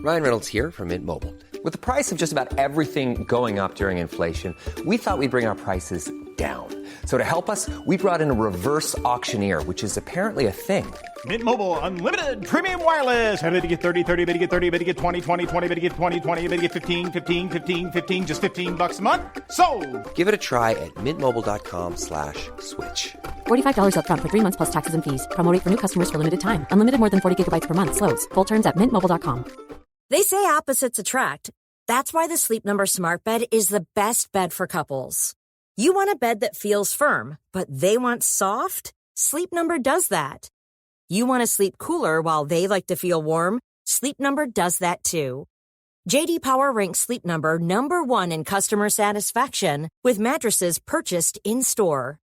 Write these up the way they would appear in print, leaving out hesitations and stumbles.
Ryan Reynolds here from Mint Mobile. With the price of just about everything going up during inflation, we thought we'd bring our prices down. So to help us, we brought in a reverse auctioneer, which is apparently a thing. Mint Mobile Unlimited Premium Wireless. How to get 30, 30, bit to get 30, bit to get 20, 20, 20, bit to get 20, 20, bit to get 15, 15, 15, 15, just $15 a month? Sold! Give it a try at mintmobile.com/switch. $45 up front for 3 months plus taxes and fees. Promo rate for new customers for limited time. Unlimited more than 40 gigabytes per month. Slows full terms at mintmobile.com. They say opposites attract. That's why the Sleep Number Smart Bed is the best bed for couples. You want a bed that feels firm, but they want soft? Sleep Number does that. You want to sleep cooler while they like to feel warm? Sleep Number does that too. J.D. Power ranks Sleep Number #1 in customer satisfaction with mattresses purchased in-store.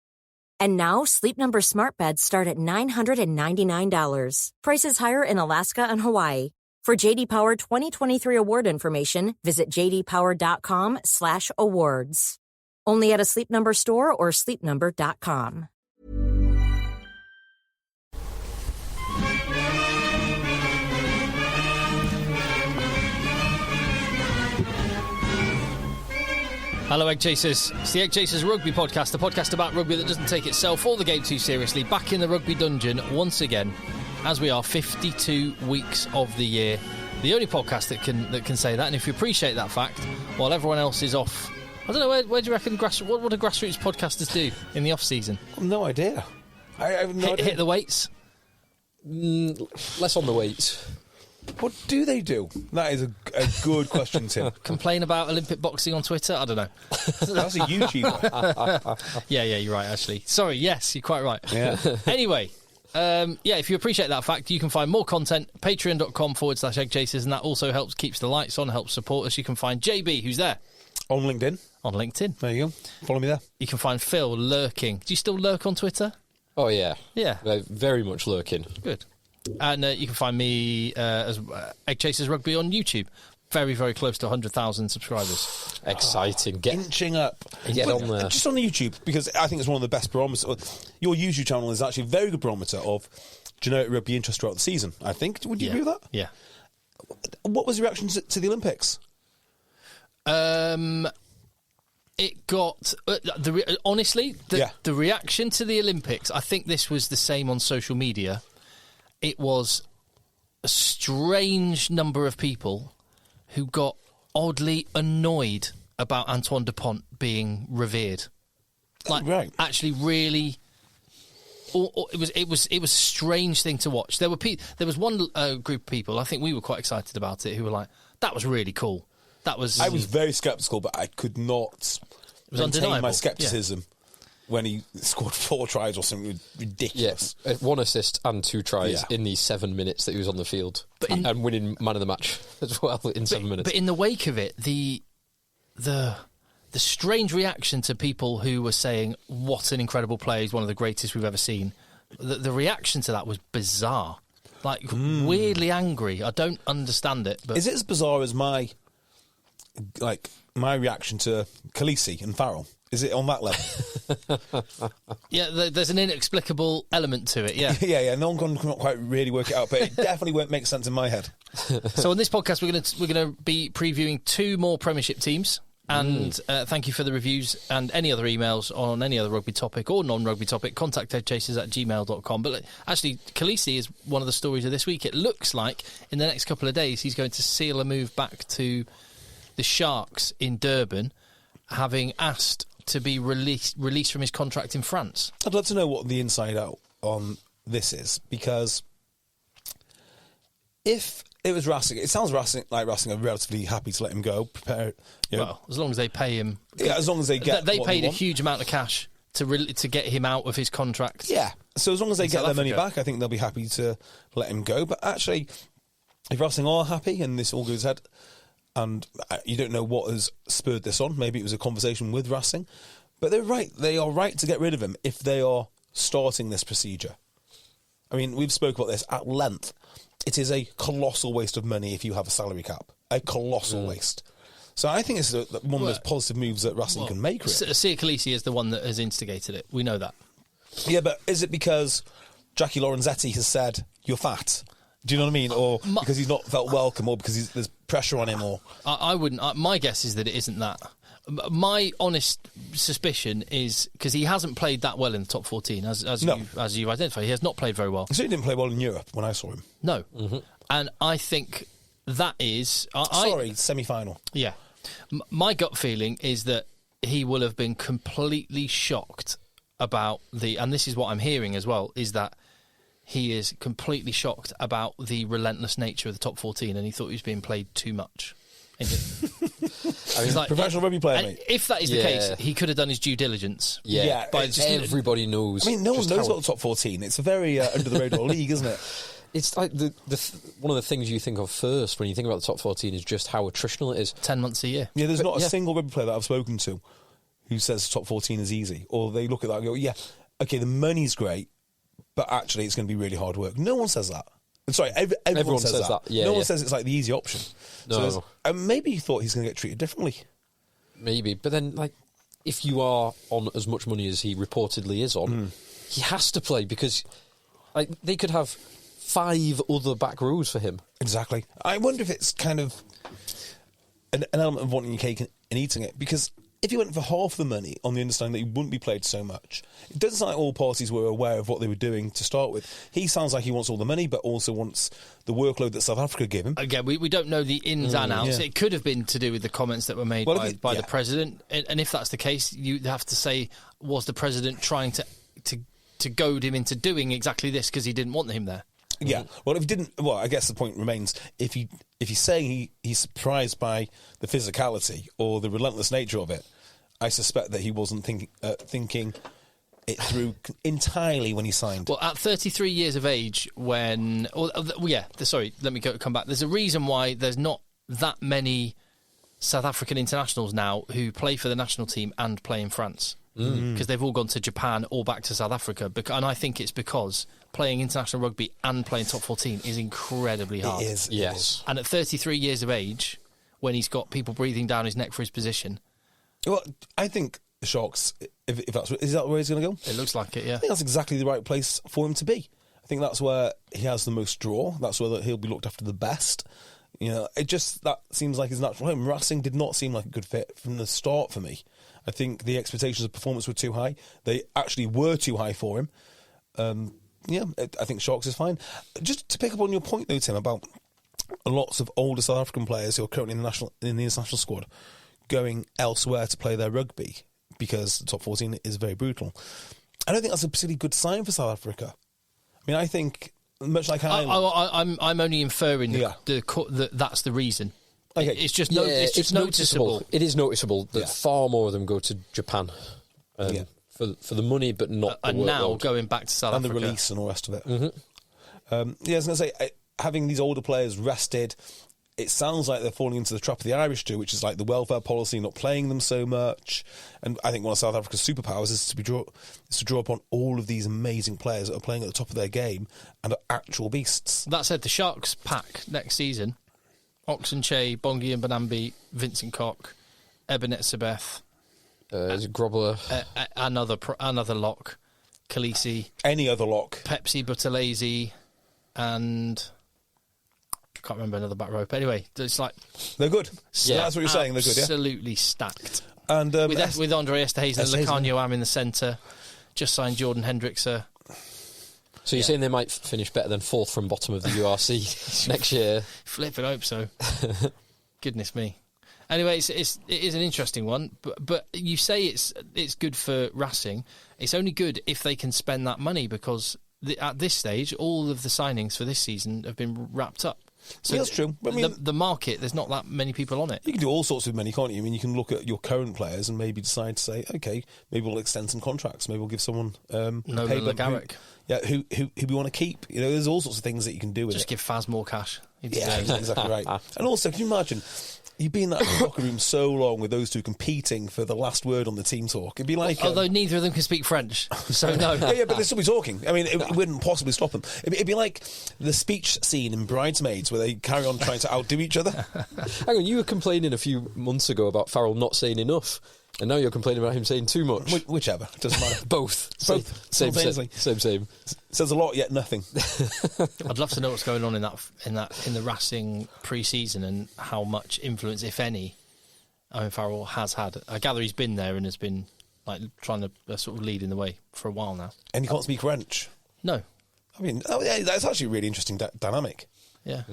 And now Sleep Number Smart Beds start at $999. Prices higher in Alaska and Hawaii. For J.D. Power 2023 award information, visit jdpower.com/awards. Only at a Sleep Number store or sleepnumber.com. Hello, EggChasers. It's the EggChasers Rugby Podcast, a podcast about rugby that doesn't take itself or the game too seriously. Back in the rugby dungeon once again, as we are 52 weeks of the year. The only podcast that can say that, and if you appreciate that fact, while everyone else is off, I don't know, where do you reckon what do grassroots podcasters do in the off-season? No idea. I have no idea. Hit the weights? Less on the weights. What do they do? That is a good question, Tim. Complain about Olympic boxing on Twitter? I don't know. That's a YouTuber. Yeah, you're right, actually. Sorry, yes, you're quite right. Yeah. Anyway, if you appreciate that fact, you can find more content, patreon.com/EggChasers, and that also keeps the lights on, helps support us. You can find JB, who's there. On LinkedIn. There you go. Follow me there. You can find Phil lurking. Do you still lurk on Twitter? Oh, yeah. Yeah. Very much lurking. Good. And you can find me as EggChasers Rugby on YouTube. Very, very close to 100,000 subscribers. Exciting. Inching up. Get on there. Just on YouTube, because I think it's one of the best barometers. Your YouTube channel is actually a very good barometer of generic rugby interest throughout the season, I think. Would you agree with that? Yeah. What was your reaction to the Olympics? It got the reaction to the Olympics. I think this was the same on social media. It was a strange number of people who got oddly annoyed about Antoine Dupont being revered. Actually, really. It was a strange thing to watch. There was one group of people. I think we were quite excited about it. Who were like, "That was really cool." I was very sceptical, but I could not maintain my scepticism when he scored 4 tries or something ridiculous. Yeah, 1 assist and 2 tries in the 7 minutes that he was on the field, and winning man of the match as well in 7 minutes. But in the wake of it, the strange reaction to people who were saying, "What an incredible player! He's one of the greatest we've ever seen." The reaction to that was bizarre, weirdly angry. I don't understand it. But is it as bizarre as my reaction to Khaleesi and Farrell? Is it on that level? Yeah, there's an inexplicable element to it, yeah. yeah. No one can quite really work it out, but it definitely won't make sense in my head. So on this podcast, we're going to be previewing 2 more Premiership teams. And thank you for the reviews and any other emails on any other rugby topic or non-rugby topic. Contact eggchasers@gmail.com. But actually, Khaleesi is one of the stories of this week. It looks like in the next couple of days he's going to seal a move back to the Sharks in Durban, having asked to be released from his contract in France. I'd love to know what the inside out on this is, because if it was Racing, it sounds like Racing are relatively happy to let him go. Well, as long as they pay him. Yeah, as long as they get they what paid they a want. huge amount of cash to get him out of his contract. Yeah, so as long as they get their money Africa back, I think they'll be happy to let him go. But actually, if Racing are happy and this all goes ahead, and you don't know what has spurred this on, maybe it was a conversation with Racing, but they're right. They are right to get rid of him if they are starting this procedure. I mean, we've spoke about this at length. It is a colossal waste of money if you have a salary cap. A colossal waste. So I think it's one of those positive moves that Racing can make. Really. Sia Khaleesi is the one that has instigated it. We know that. Yeah, but is it because Jackie Lorenzetti has said, "You're fat"? Do you know what I mean? Or because he's not felt welcome, or because there's pressure on him, or... I wouldn't... my guess is that it isn't that. My honest suspicion is, because he hasn't played that well in the top 14, as you've identified. He has not played very well. He certainly didn't play well in Europe when I saw him. No. Mm-hmm. And I think that is... semi-final. Yeah. My gut feeling is that he will have been completely shocked about and this is what I'm hearing as well, is that he is completely shocked about the relentless nature of the top 14, and he thought he was being played too much. I mean, professional rugby player, mate. If that is the case, he could have done his due diligence. Yeah, but everybody knows. I mean, no one knows about the top 14. It's a very under the radar league, isn't it? It's like one of the things you think of first when you think about the top 14 is just how attritional it is. 10 months a year. Yeah, there's not a single rugby player that I've spoken to who says the top 14 is easy, or they look at that and go, yeah, okay, the money's great, but actually it's going to be really hard work. No one says that. Sorry, everyone says that. Yeah, no one says it's like the easy option. No. So maybe he thought he's going to get treated differently. Maybe, but then, like, if you are on as much money as he reportedly is on, he has to play, because like they could have 5 other back rows for him. Exactly. I wonder if it's kind of an element of wanting your cake and eating it, because if you went for half the money on the understanding that you wouldn't be played so much, it doesn't sound like all parties were aware of what they were doing to start with. He sounds like he wants all the money, but also wants the workload that South Africa gave him. Again, we don't know the ins and outs. Yeah. It could have been to do with the comments that were made by the president. And if that's the case, you have to say, was the president trying to goad him into doing exactly this because he didn't want him there? Yeah. Well, if he didn't, I guess the point remains, if he's saying he's surprised by the physicality or the relentless nature of it, I suspect that he wasn't thinking it through entirely when he signed. Well, at 33 years of age, let me come back. There's a reason why there's not that many South African internationals now who play for the national team and play in France, because they've all gone to Japan or back to South Africa. And I think it's because playing international rugby and playing top 14 is incredibly hard. It is. Yes. And at 33 years of age, when he's got people breathing down his neck for his position... Well, I think the Sharks, is that where he's going to go? It looks like it, yeah. I think that's exactly the right place for him to be. I think that's where he has the most draw. That's where he'll be looked after the best. You know, that seems like his natural home. Racing did not seem like a good fit from the start for me. I think the expectations of performance were too high. They actually were too high for him. I think Sharks is fine. Just to pick up on your point, though, Tim, about lots of older South African players who are currently in the international squad going elsewhere to play their rugby because the top 14 is very brutal. I don't think that's a particularly good sign for South Africa. I mean, I think much like Ireland, I'm only inferring that that's the reason. Okay. It's just noticeable. It is noticeable that far more of them go to Japan for the money, but not the and workload. now going back to South and Africa. the release and all the rest of it. I was going to say, having these older players rested, it sounds like they're falling into the trap of the Irish do, which is like the welfare policy, not playing them so much. And I think one of South Africa's superpowers is to draw upon all of these amazing players that are playing at the top of their game and are actual beasts. That said, the Sharks pack next season: Oxenche, Bongi and Banambi, Vincent Koch, Ebenezer-Beth, Grobler, another lock, Khaleesi, any other lock, Pepsi Buthelezi, and I can't remember another back row. But anyway, it's like they're good. Yeah, that's what you're saying. They're good. Yeah, absolutely stacked. And with Andre Esterhuizen and Lacan Am in the centre, just signed Jordan Hendrickser. So you're saying they might finish better than 4th from bottom of the URC next year? Flipping hope so. Goodness me. Anyway, it is an interesting one, but you say it's good for Racing. It's only good if they can spend that money, because at this stage, all of the signings for this season have been wrapped up. So that's true. I mean, the market, there's not that many people on it. You can do all sorts with money, can't you? I mean, you can look at your current players and maybe decide to say, okay, maybe we'll extend some contracts. Maybe we'll give someone Nolan Garrick. Who we want to keep. You know, there's all sorts of things that you can do with it. Just give Faz more cash. Yeah, exactly right. And also, can you imagine? You've been in that locker room so long with those two competing for the last word on the team talk. It'd be like... Although neither of them can speak French, so no. Yeah, but they'll still be talking. I mean, it wouldn't possibly stop them. It'd be like the speech scene in Bridesmaids where they carry on trying to outdo each other. Hang on, you were complaining a few months ago about Farrell not saying enough. And now you're complaining about him saying too much. Whichever, doesn't matter. Both. Both. Same. Says a lot, yet nothing. I'd love to know what's going on in the Racing pre-season and how much influence, if any, Owen Farrell has had. I gather he's been there and has been like trying to sort of lead in the way for a while now. And you can't speak French. No. I mean, that's actually a really interesting dynamic. Yeah.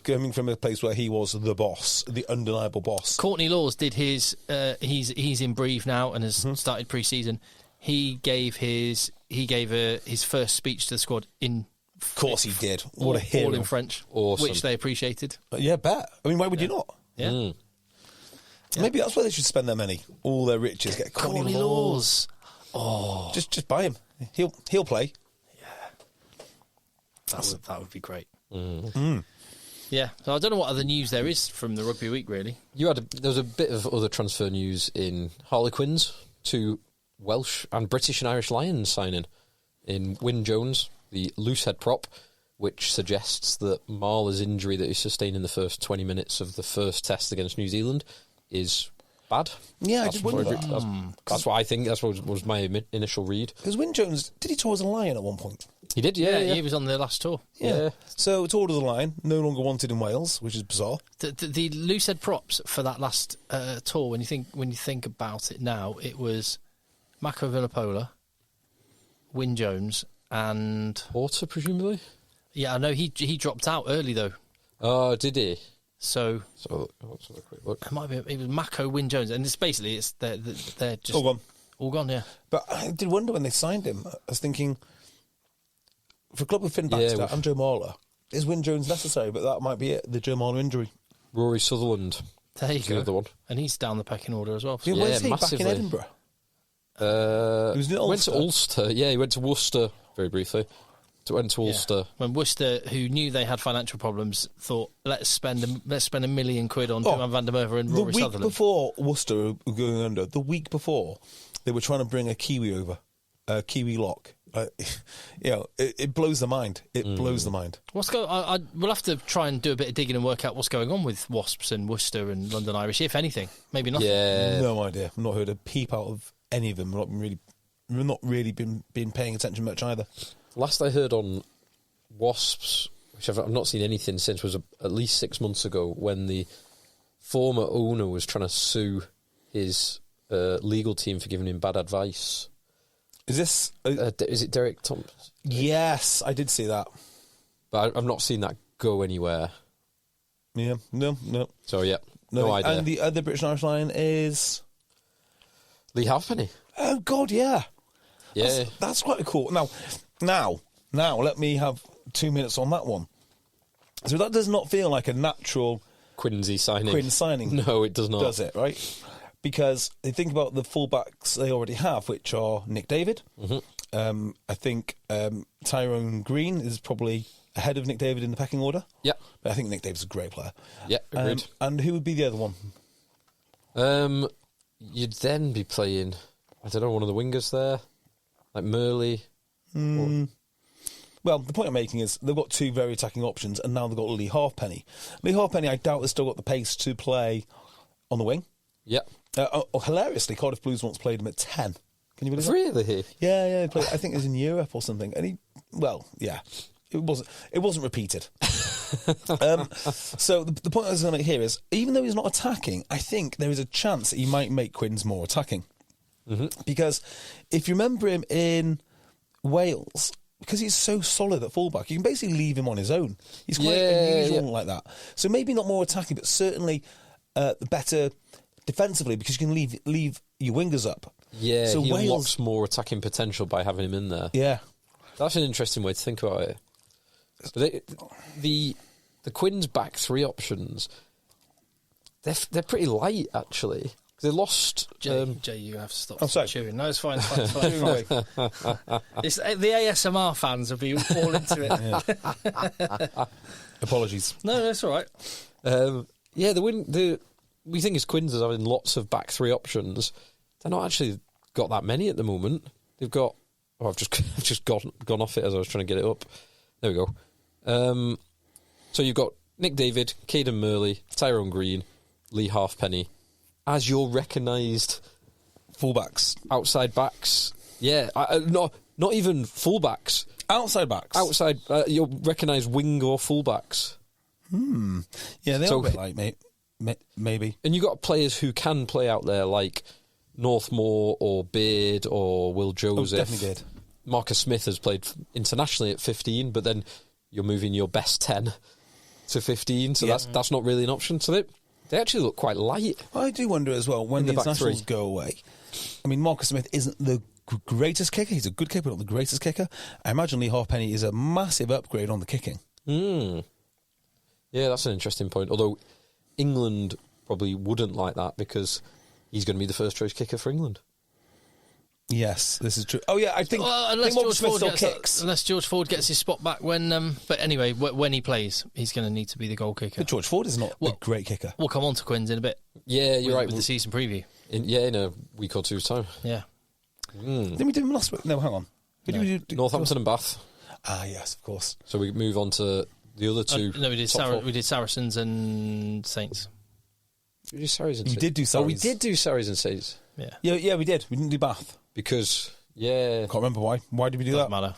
Coming from a place where he was the boss, the undeniable boss. Courtney Laws did his. He's in Brive now and has started pre-season. He gave his first speech to the squad in. Of course he did. What a hero! All in French, Awesome. which they appreciated. Yeah, bet. I mean, why would you not? Yeah. Maybe that's where they should spend their money, all their riches. Get Courtney Laws. Oh, just buy him. He'll play. that would be great. Yeah, so I don't know what other news there is from the Rugby Week, really. There was a bit of other transfer news in Harlequins, 2 Welsh and British and Irish Lions signing in Wyn Jones, the loose head prop, which suggests that Marler's injury that he sustained in the first 20 minutes of the first test against New Zealand is bad. Yeah, I did wonder that. That's what I think. That's what was my initial read. Because Wyn Jones, did he tour as a Lion at one point? He did, yeah. He was on the last tour. Yeah. So toured as a Lion, no longer wanted in Wales, which is bizarre. The loose head props for that last tour, when you think about it now, it was Mako Villapola, Wyn Jones, and Porter, presumably. Yeah, I know he dropped out early though. Oh, did he? So let's have a quick look. it might be. It was Mako, Wyn Jones, and they're just all gone. Yeah, but I did wonder when they signed him. I was thinking, for a club with Finn Baxter and Joe Marler, is Wyn Jones necessary? But that might be it. The Joe Marler injury. Rory Sutherland. There you go. The other one, and he's down the pecking order as well. So. Where's he? Massively. Back in Edinburgh. He was went to Ulster. Yeah, he went to Worcester very briefly. Went to Ulster. Yeah. When Worcester, who knew they had financial problems, thought let's spend £1 million on Pim van der Merwe and Rory Sutherland. The week before Worcester were going under, the week before they were trying to bring a Kiwi over, a Kiwi lock. It blows the mind. It blows the mind. We'll have to try and do a bit of digging and work out what's going on with Wasps and Worcester and London Irish, if anything. Maybe nothing. Yeah. No idea. I've not heard a peep out of any of them. We've not really been paying attention much either. Last I heard on Wasps, which I've not seen anything since, was at least 6 months ago when the former owner was trying to sue his legal team for giving him bad advice. Is this... is it Derek Thompson? Yes, I did see that. But I've not seen that go anywhere. Yeah, no. So, yeah, no idea. And the other British and Irish Lion is... Lee Halfpenny. Oh, God, yeah. Yeah. That's quite cool. Now, let me have 2 minutes on that one. So that does not feel like a natural... Quinn signing. No, it does not. Does it, right? Because they think about the fullbacks they already have, which are Nick David. Mm-hmm. I think Tyrone Green is probably ahead of Nick David in the pecking order. Yeah. But I think Nick David's a great player. Yeah, agreed. And who would be the other one? You'd then be playing, I don't know, one of the wingers there, like Murley. Well, the point I'm making is they've got 2 very attacking options, and now they've got Lee Halfpenny. Lee Halfpenny, I doubt, has still got the pace to play on the wing. Yeah. Hilariously, Cardiff Blues once played him at 10. Can you believe that? Really? Yeah. He played, I think it was in Europe or something. And it wasn't repeated. So the point I was going to make here is, even though he's not attacking, I think there is a chance that he might make Quins more attacking. Mm-hmm. Because if you remember him in Wales, because he's so solid at fullback, you can basically leave him on his own. He's quite unusual like that. So maybe not more attacking, but certainly better defensively, because you can leave your wingers up. Yeah, so he Wales... unlocks more attacking potential by having him in there. Yeah. That's an interesting way to think about it. But the Quinn's back 3 options, they're pretty light, actually. They lost... Jay, you have to stop chewing. No, it's fine. It's the ASMR fans will be all into it. Yeah. Apologies. No, that's all right. We think it's Quinn's as having lots of back 3 options. They're not actually got that many at the moment. They've got... Oh, I've just gone off it as I was trying to get it up. There we go. So you've got Nick David, Caden Murley, Tyrone Green, Lee Halfpenny as your recognised fullbacks. Outside backs. Yeah, not even fullbacks. Outside backs. Outside, you'll recognise wing or fullbacks. Yeah, they're a bit like, maybe. And you've got players who can play out there, like Northmore or Beard or Will Joseph. Definitely Beard. Marcus Smith has played internationally at 15, but then you're moving your best 10 to 15, so that's not really an option. So they actually look quite light. I do wonder as well, when the internationals go away, I mean, Marcus Smith isn't the greatest kicker. He's a good kicker, but not the greatest kicker. I imagine Lee Halfpenny is a massive upgrade on the kicking. Yeah, that's an interesting point. Although England probably wouldn't like that because he's going to be the first choice kicker for England. Yes, this is true. Oh yeah, I think unless Marcus George Smith Ford still gets kicks. unless George Ford gets his spot back when. But anyway, when he plays, he's going to need to be the goal kicker. But George Ford is not a great kicker. We'll come on to Quins in a bit. Yeah, you're right. With the season preview. In a week or two's time. Yeah. Didn't we do him last week? No, hang on. Who did we do? Northampton and Bath. Ah, yes, of course. So we move on to the other two. No, we did top four. we did Saracens and Saints. We did Sarries and You Saints. did do Oh, we Sarries. did do Sarries and Saints. Yeah, we did. We didn't do Bath. Because, yeah. Can't remember why. Why did we do Doesn't that? matter.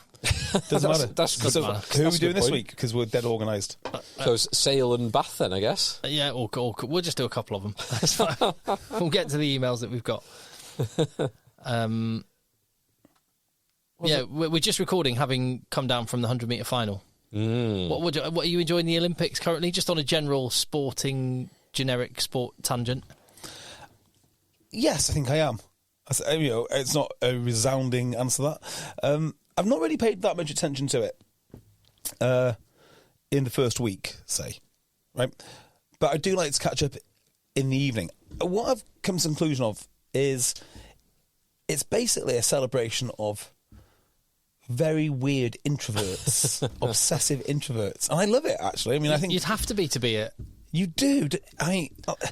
Doesn't matter. That's good. So, Matter. who are That's we a doing good this point. week? Because we're dead organised. So it's Sale and Bath then, I guess. Yeah, we'll just do a couple of them. That's fine. We'll get to the emails that we've got. We're just recording, having come down from the 100-metre final. What are you enjoying the Olympics currently? Just on a general generic sport tangent. Yes, I think I am. It's not a resounding answer to that. I've not really paid that much attention to it in the first week, say, right? But I do like to catch up in the evening. What I've come to the conclusion of is it's basically a celebration of very weird introverts, obsessive introverts, and I love it. Actually, I mean, I think you'd have to be it. You do.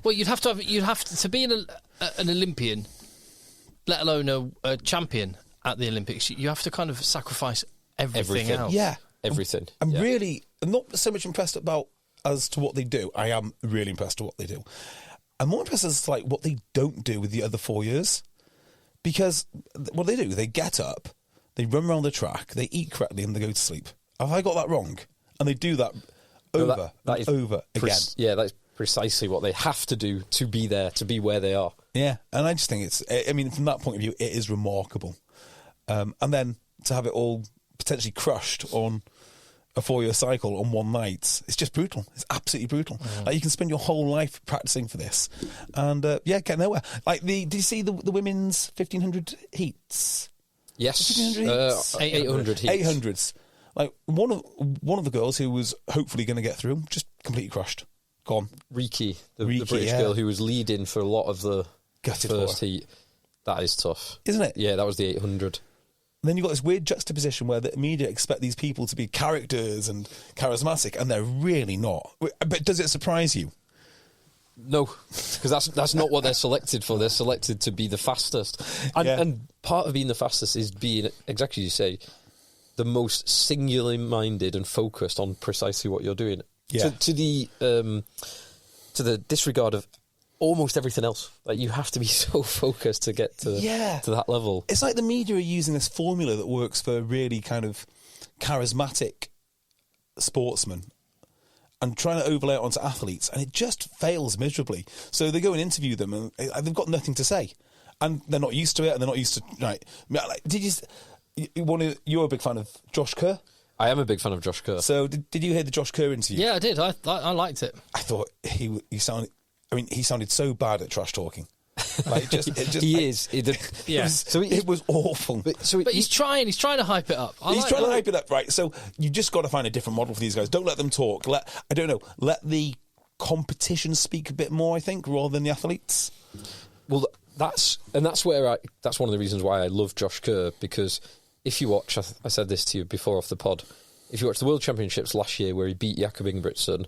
Well, you'd have to be an Olympian, let alone a champion at the Olympics. You have to kind of sacrifice everything else. Yeah, everything. I'm not so much impressed as to what they do. I am really impressed with what they do. I'm more impressed as to like what they don't do with the other 4 years, because what they do, they get up, they run around the track, they eat correctly, and they go to sleep. Have I got that wrong? And they do that over again. Yeah, that's precisely what they have to do to be there, to be where they are. Yeah, and I just think from that point of view, it is remarkable. And then to have it all potentially crushed on a 4-year cycle on one night, it's just brutal. It's absolutely brutal. Like, you can spend your whole life practicing for this, and get nowhere. Like did you see the women's 1500 heats? Yes, 800 heats. 800s. Like one of the girls who was hopefully going to get through, just completely crushed, gone. Riki, the British girl who was leading for a lot of the first heat. That is tough, isn't it? Yeah, that was the 800. And then you've got this weird juxtaposition where the media expect these people to be characters and charismatic, and they're really not. But does it surprise you? No, because that's not what they're selected for. They're selected to be the fastest. And part of being the fastest is being, exactly as you say, the most singularly minded and focused on precisely what you're doing. Yeah. To the disregard of almost everything else. Like, you have to be so focused to get to that level. It's like the media are using this formula that works for really kind of charismatic sportsmen and trying to overlay it onto athletes, and it just fails miserably. So they go and interview them, and they've got nothing to say, and they're not used to it, and they're not used to right. You're a big fan of Josh Kerr? I am a big fan of Josh Kerr. So did you hear the Josh Kerr interview? Yeah, I did. I liked it. I thought he sounded so bad at trash talking. Like it was awful. But he's trying to hype it up. He's trying to hype it up, right? So you just got to find a different model for these guys. Don't let them talk. Let the competition speak a bit more, I think, rather than the athletes. Well, that's one of the reasons why I love Josh Kerr, because if you watch, I said this to you before off the pod, if you watch the World Championships last year where he beat Jakob Ingebrigtsen,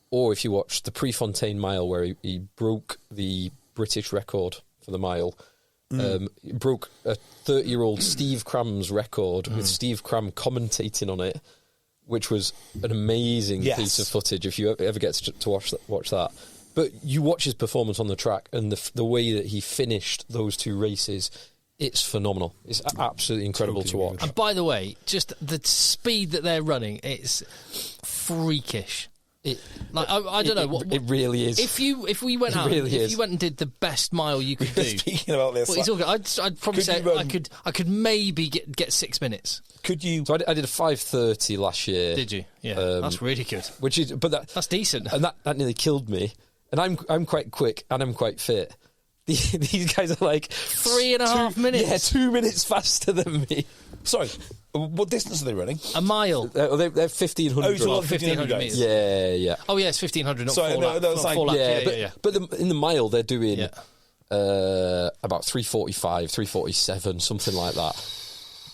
or if you watch the Prefontaine Mile where he broke the British record for the mile, he broke a 30-year-old Steve Cram's record with Steve Cram commentating on it, which was an amazing piece of footage if you ever get to watch that. But you watch his performance on the track and the way that he finished those 2 races, it's phenomenal. It's absolutely incredible to watch. And by the way, just the speed that they're running, it's freakish. I don't know what it really is. If we went out, if you went and did the best mile you could do. Speaking about this, I'd probably say I could maybe get 6 minutes. Could you? So I did a 5:30 last year. Did you? Yeah, that's really good. That's decent. And that nearly killed me. And I'm quite quick and I'm quite fit. These guys are like 3.5 minutes. Yeah, 2 minutes faster than me. Sorry, what distance are they running? A mile. They're 1,500. Oh, so 1,500 metres. Yeah. Oh yeah, it's 1,500. Not Sorry, 4 no, laps. no, it's like- 4 laps. Yeah, but in the mile they're doing Yeah. about 3:45, 3:47, something like that.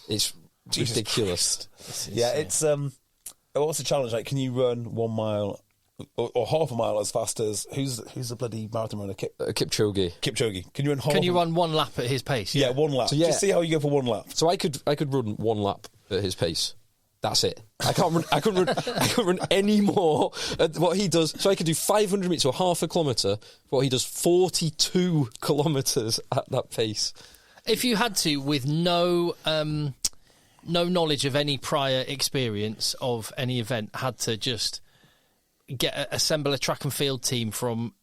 It's Jesus ridiculous. It's what's the challenge? Like, can you run 1 mile or half a mile as fast as who's the bloody marathon runner? Kipchoge. Kipchoge. Can you run half? Can you run 1 lap at his pace? Yeah, 1 lap. So, yeah. Just see how you go for 1 lap. So I could run 1 lap at his pace. That's it. I couldn't run any more at what he does. So I could do 500 metres or half a kilometre. What he does 42 kilometres at that pace. If you had to, with no knowledge of any prior experience of any event, had to just assemble a track and field team from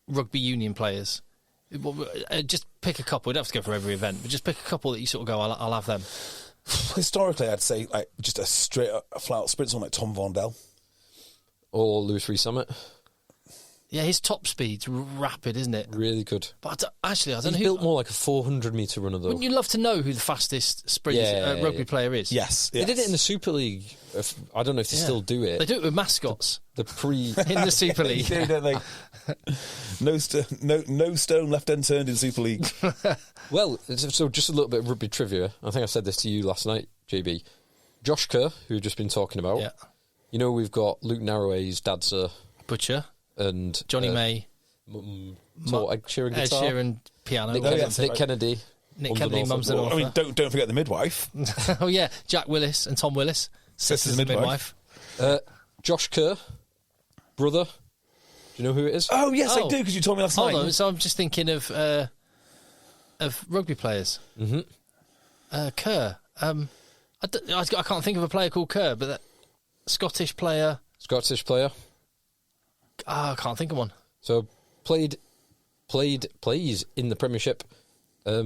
rugby union players, just pick a couple. You don't have to go for every event, but just pick a couple that you sort of go, I'll have them. Historically, I'd say like just a flat sprint, someone like Tom Vondel or Lewis Rees Summit. Yeah, his top speed's rapid, isn't it? Really good. But I don't know He's who. built more like a 400-metre runner, though. Wouldn't you love to know who the fastest sprint rugby player is? Yes. They did it in the Super League. I don't know if they still do it. They do it with mascots. The pre in the Super League. They do, don't they? No stone left unturned in Super League. Well, so just a little bit of rugby trivia. I think I said this to you last night, JB. Josh Kerr, who we've just been talking about. Yeah. You know, we've got Luke Narroway's dad's Butcher. And Johnny May. Ed Sheeran guitar. Ed Sheeran piano. Nick Kennedy. Nick Kennedy, mum's an author. I mean, don't forget the midwife. Oh yeah, Jack Willis and Tom Willis. Sister's midwife. Josh Kerr, brother. Do you know who it is? Oh yes, I do, because you told me last night. Hold on, so I'm just thinking of rugby players. Mm-hmm. Kerr. I can't think of a player called Kerr, but that Scottish player. I can't think of one. So plays in the Premiership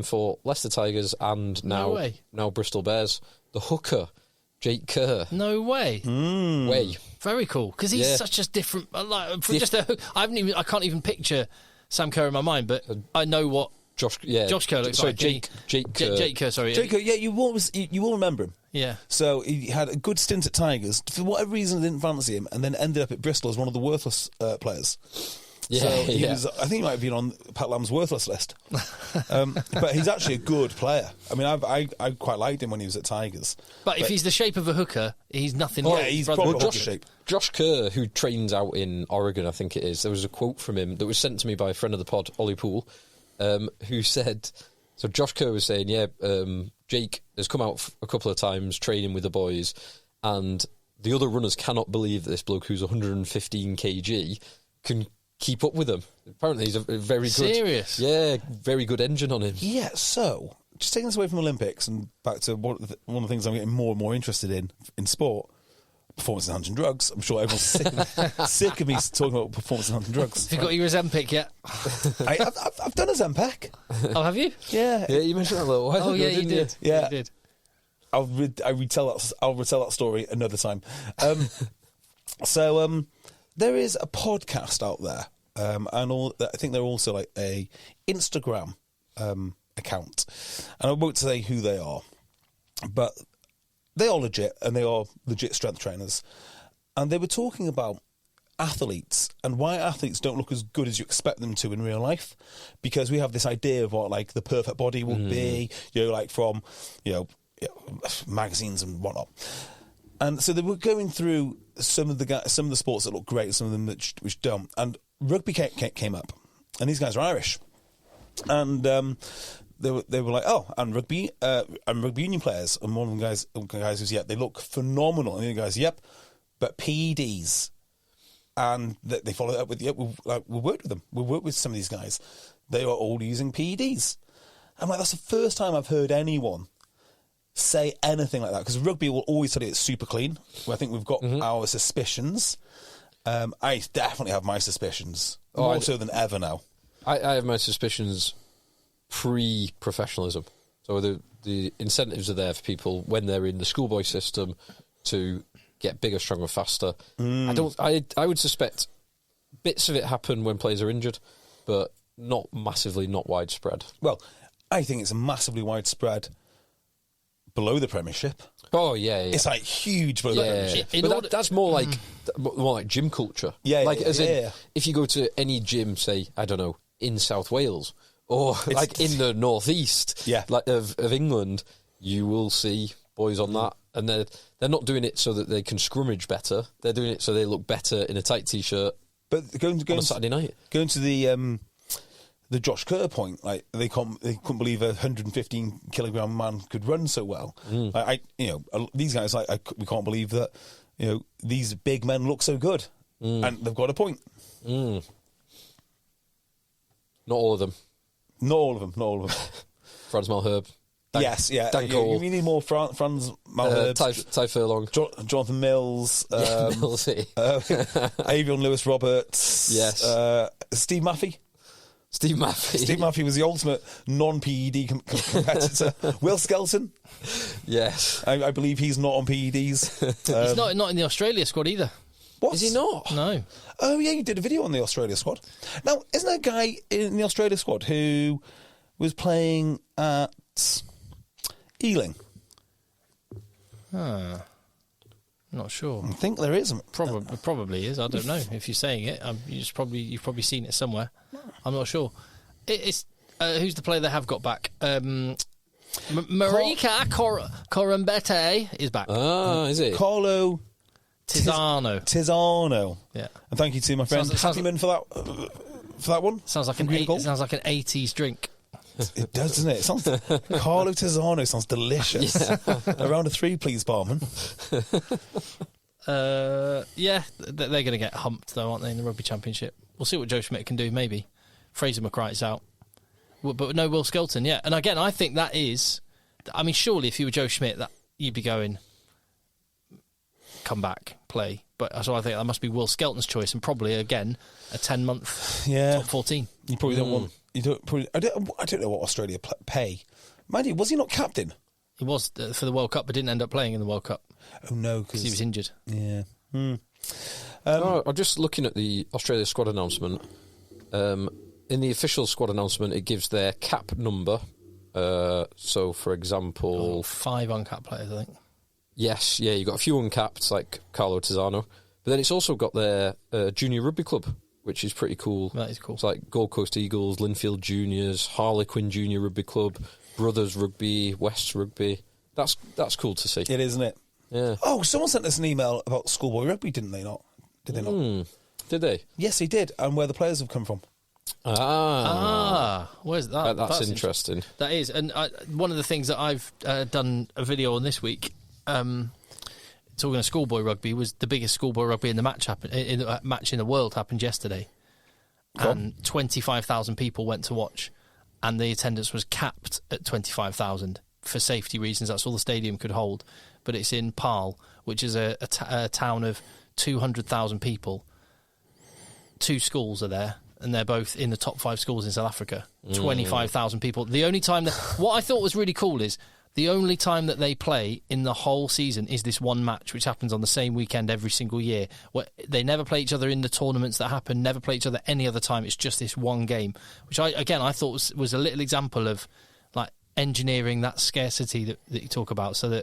for Leicester Tigers and now Bristol Bears. The hooker, Jake Kerr. No way. Way. Very cool, because he's such a different. I can't even picture Sam Kerr in my mind, but I know what Josh Kerr looks like. Jake Kerr. Jake Kerr. Sorry. Jake Kerr. Yeah, you will remember him. Yeah. So he had a good stint at Tigers. For whatever reason, I didn't fancy him, and then ended up at Bristol as one of the worthless players. Yeah, so he was. I think he might have been on Pat Lam's worthless list. But he's actually a good player. I mean, I quite liked him when he was at Tigers. But if he's the shape of a hooker, he's nothing. Yeah, he's proper hooker shape. Josh Kerr, who trains out in Oregon, I think it is. There was a quote from him that was sent to me by a friend of the pod, Ollie Poole, who said. So Josh Kerr was saying, Jake has come out a couple of times training with the boys, and the other runners cannot believe that this bloke who's 115 kg can keep up with them. Apparently he's a very good... Serious? Yeah, very good engine on him. Yeah, so, just taking us away from Olympics and back to one of the things I'm getting more and more interested in sport, performance enhancing drugs. I'm sure everyone's sick of me talking about performance enhancing drugs. Have you got your Ozempic yet? I've done a Ozempic. Oh, have you? Yeah. Yeah, you mentioned that a little while ago, you didn't did. you? Yeah. You did. I'll retell that story another time. There is a podcast out there, and I think they're also like a Instagram account, and I won't say who they are, but they are legit, and they are legit strength trainers, and they were talking about athletes and why athletes don't look as good as you expect them to in real life, because we have this idea of what like the perfect body will be, like from magazines and whatnot. And so they were going through some of the sports that look great, some of them which don't. And rugby came up, and these guys are Irish, and they were like, oh, and rugby union players. And one of the guys was, they look phenomenal. And the other guy's, yep, but PEDs. And they follow it up with, we'll work with them. We'll work with some of these guys. They are all using PEDs. I'm like, that's the first time I've heard anyone say anything like that. Because rugby will always tell you it's super clean. I think we've got our suspicions. I definitely have my suspicions. More so than ever now. I have my suspicions pre-professionalism. So the incentives are there for people when they're in the schoolboy system to get bigger, stronger, faster. I would suspect bits of it happen when players are injured, but not massively, not widespread. Well, I think it's massively widespread below the Premiership. Oh yeah. It's like huge below the Premiership. But that's more like gym culture. If you go to any gym, say, I don't know, in South Wales or like in the northeast of England, you will see boys on that, and they're not doing it so that they can scrummage better. They're doing it so they look better in a tight t-shirt. But going on a Saturday night, going to the Josh Kerr point, like they couldn't believe a 115 kilogram man could run so well. These guys, we can't believe that these big men look so good, and they've got a point. Not all of them. Not all of them. Franz Malherbe. Dan Cole. You need more Franz Malherbe. Ty Furlong. Jonathan Mills. Mills. Avion Lewis-Roberts. Yes. Steve Maffey. Steve Maffey was the ultimate non-PED competitor. Will Skelton. Yes. I believe he's not on PEDs. He's not in the Australia squad either. What? Is he not? No. Oh, yeah, you did a video on the Australia squad. Now, isn't there a guy in the Australia squad who was playing at Ealing? Not sure. I think there is. Probably is. I don't know. If you're saying it, you've probably seen it somewhere. I'm not sure. It's who's the player they have got back? Marika Corambete is back. Is it? Carlo Tisano. Yeah. And thank you to my friend Happyman for that one. Sounds like an 80s drink. It does, doesn't it? It sounds Carlo Tisano sounds delicious. Around a 3, please, barman. They're going to get humped though, aren't they, in the Rugby Championship? We'll see what Joe Schmidt can do. Maybe Fraser McCright's out, but no Will Skelton. Yeah, and again, I think that is. I mean, surely if you were Joe Schmidt, that you'd be going, come back, play. But so I think that must be Will Skelton's choice, and probably again a 10-month top 14. You probably don't want. You don't. Probably, I don't know what Australia pay. Mind you, was he not captain? He was for the World Cup, but didn't end up playing in the World Cup. Oh no, because he was injured. Yeah. I'm just looking at the Australia squad announcement. In the official squad announcement, it gives their cap number. So, for example, 5 uncapped players, I think. Yes, yeah, you got a few uncapped like Carlo Tisano, but then it's also got their junior rugby club, which is pretty cool. That is cool. It's like Gold Coast Eagles, Linfield Juniors, Harlequin Junior Rugby Club, Brothers Rugby, West Rugby. That's cool to see. It is, isn't it? Yeah. Oh, someone sent us an email about schoolboy rugby, didn't they not? Did they not? Did they? Yes, they did, and where the players have come from. Where's that? That's interesting. That is, and one of the things that I've done a video on this week, talking of schoolboy rugby, was the biggest schoolboy rugby in the match match in the world happened yesterday, and 25,000 people went to watch, and the attendance was capped at 25,000 for safety reasons. That's all the stadium could hold, but it's in Paarl, which is a town of 200,000 people. 2 schools are there, and they're both in the top 5 schools in South Africa. 25,000 people. The only time what I thought was really cool is the only time that they play in the whole season is this one match, which happens on the same weekend every single year. Where they never play each other in the tournaments that happen, never play each other any other time. It's just this one game, which I thought was a little example of like engineering that scarcity that you talk about, so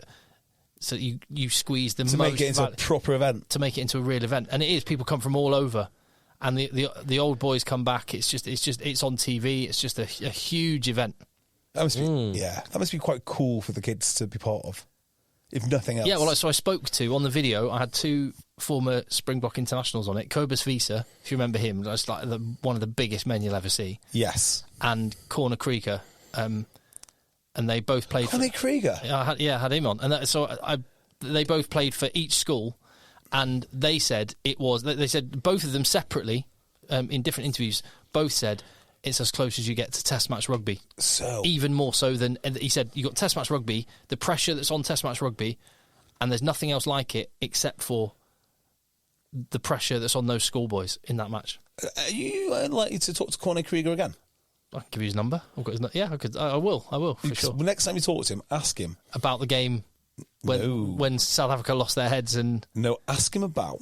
you squeeze the to most make it into a proper event, to make it into a real event. And it is. People come from all over. And the old boys come back. It's on TV. It's just a huge event. That must be that must be quite cool for the kids to be part of, if nothing else. Yeah, well, so I spoke to on the video. I had 2 former Springbok internationals on it. Kobus Visa, if you remember him, that's like one of the biggest men you'll ever see. Yes. And Corner Krieger, and they both played. Corner Krieger. I had him on, and they both played for each school. and they said it was. They said both of them separately, in different interviews, both said it's as close as you get to Test match rugby. So even more so than, and he said, you got Test match rugby, the pressure that's on Test match rugby, and there's nothing else like it except for the pressure that's on those schoolboys in that match. are you likely to talk to Corne Krieger again? I can give you his number. I've got his I could. I will for sure. Next time you talk to him, ask him About the game when South Africa lost their heads and... No, ask him about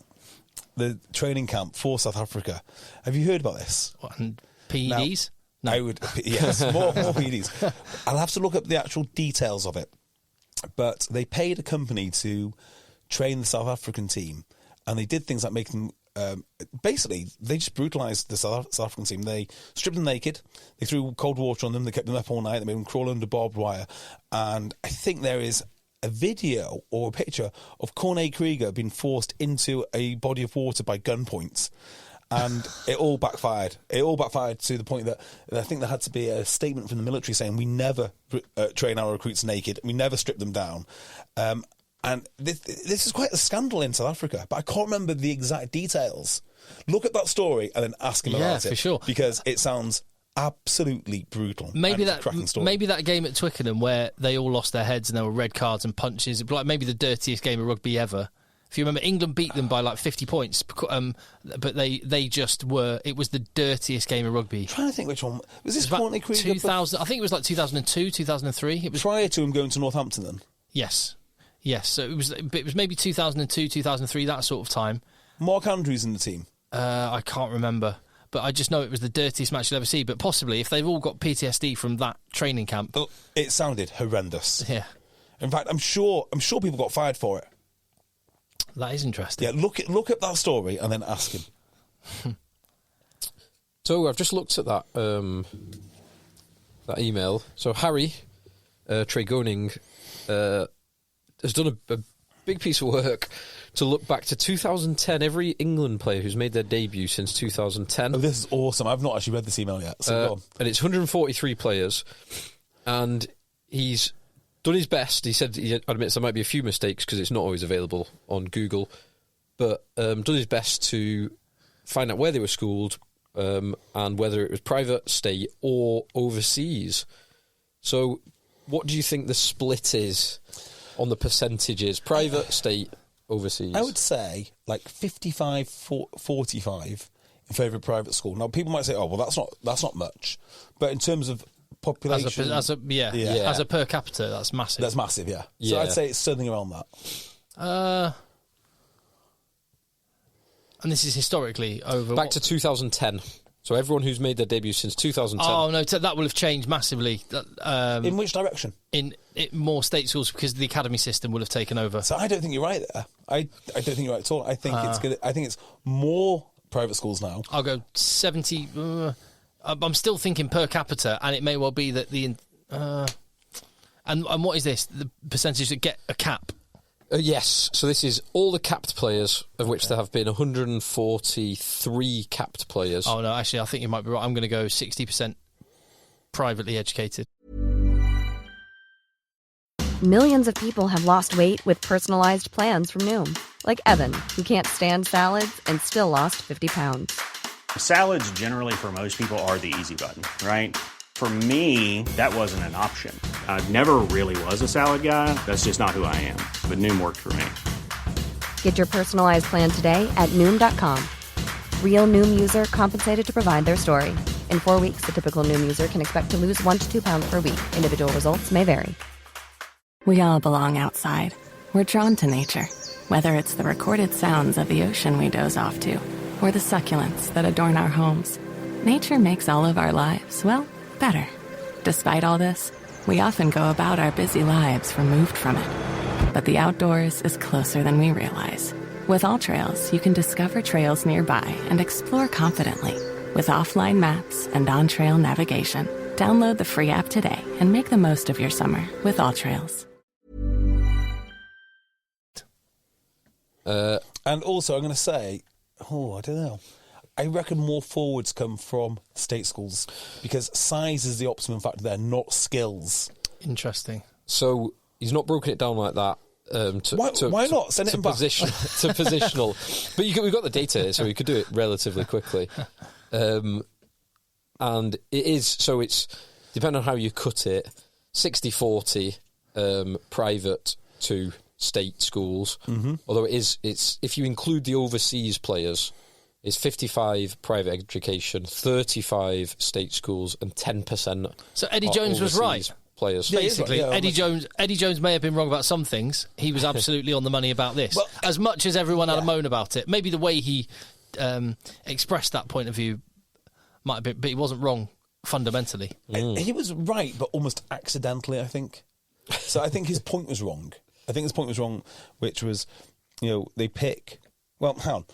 the training camp for South Africa. Have you heard about this? What, and PEDs? No. I would, yes, more PEDs. I'll have to look up the actual details of it. But they paid a company to train the South African team, and they did things like make them... basically, they just brutalised the South African team. They stripped them naked, they threw cold water on them, they kept them up all night, they made them crawl under barbed wire. And I think there is a video or a picture of Corne Krieger being forced into a body of water by gunpoint. And it all backfired. It all backfired to the point that I think there had to be a statement from the military saying we never train our recruits naked, we never strip them down. And this is quite a scandal in South Africa, but I can't remember the exact details. Look at that story and then ask him about it. Yeah, for sure. Because it sounds absolutely brutal. Maybe and it's a cracking story. Maybe that game at Twickenham where they all lost their heads and there were red cards and punches, like maybe the dirtiest game of rugby ever. If you remember, England beat them by like 50 points, but they just were. It was the dirtiest game of rugby. I'm trying to think which one was this. About Corne Krieger? 2000. I think it was like 2002, 2003. It was prior to him going to Northampton. Then yes. So it was maybe 2002, 2003, that sort of time. Mark Andrews in the team. I can't remember, but I just know it was the dirtiest match you'll ever see. But possibly, if they've all got PTSD from that training camp, it sounded horrendous. Yeah. In fact, I'm sure people got fired for it. That is interesting. Yeah, look at that story and then ask him. So I've just looked at that that email. So Harry Tregoning has done a big piece of work to look back to 2010. Every England player who's made their debut since 2010. Oh, this is awesome. I've not actually read this email yet. So go on. And it's 143 players, and he's done his best. He said he admits there might be a few mistakes because it's not always available on Google, but done his best to find out where they were schooled and whether it was private, state, or overseas. So what do you think the split is on the percentages? Private, state, overseas? I would say like 55-45 in favour of private school. Now, people might say, oh, well, that's not much. But in terms of population... As a per capita, that's massive. That's massive, yeah. So I'd say it's something around that. And this is historically over... Back to 2010. So everyone who's made their debut since 2010. Oh, no, that will have changed massively. In which direction? In more state schools, because the academy system will have taken over. So I don't think you're right there. I don't think you're right at all. I think it's good. I think it's more private schools now. I'll go 70... I'm still thinking per capita, and it may well be that the... and what is this? The percentage that get a cap? Yes. So this is all the capped players, of which there have been 143 capped players. Oh, no, actually, I think you might be right. I'm going to go 60% privately educated. Millions of people have lost weight with personalized plans from Noom. Like Evan, who can't stand salads and still lost 50 pounds. Salads generally for most people are the easy button, right? For me, that wasn't an option. I never really was a salad guy. That's just not who I am. But Noom worked for me. Get your personalized plan today at Noom.com. Real Noom user compensated to provide their story. In 4 weeks, the typical Noom user can expect to lose 1 to 2 pounds per week. Individual results may vary. We all belong outside. We're drawn to nature. Whether it's the recorded sounds of the ocean we doze off to, or the succulents that adorn our homes. Nature makes all of our lives, well, better. Despite all this, we often go about our busy lives removed from it. But the outdoors is closer than we realize. With AllTrails, you can discover trails nearby and explore confidently. With offline maps and on-trail navigation. Download the free app today and make the most of your summer with AllTrails. And also, I'm going to say, I don't know. I reckon more forwards come from state schools because size is the optimum factor there, not skills. Interesting. So he's not broken it down like that. Why not? Send it back. To positional. But we've got the data here, so we could do it relatively quickly. And it is, so it's, depending on how you cut it, 60-40 private to state schools. Mm-hmm. Although it's if you include the overseas players, it's 55 private education, 35 state schools, and 10%. So Eddie Jones was right. Players. Basically, Eddie Jones may have been wrong about some things. He was absolutely on the money about this. Well, as much as everyone had a moan about it, maybe the way he expressed that point of view might have been, but he wasn't wrong fundamentally. He was right, but almost accidentally, I think. So I think his point was wrong. Which was, they pick. Well, hang on.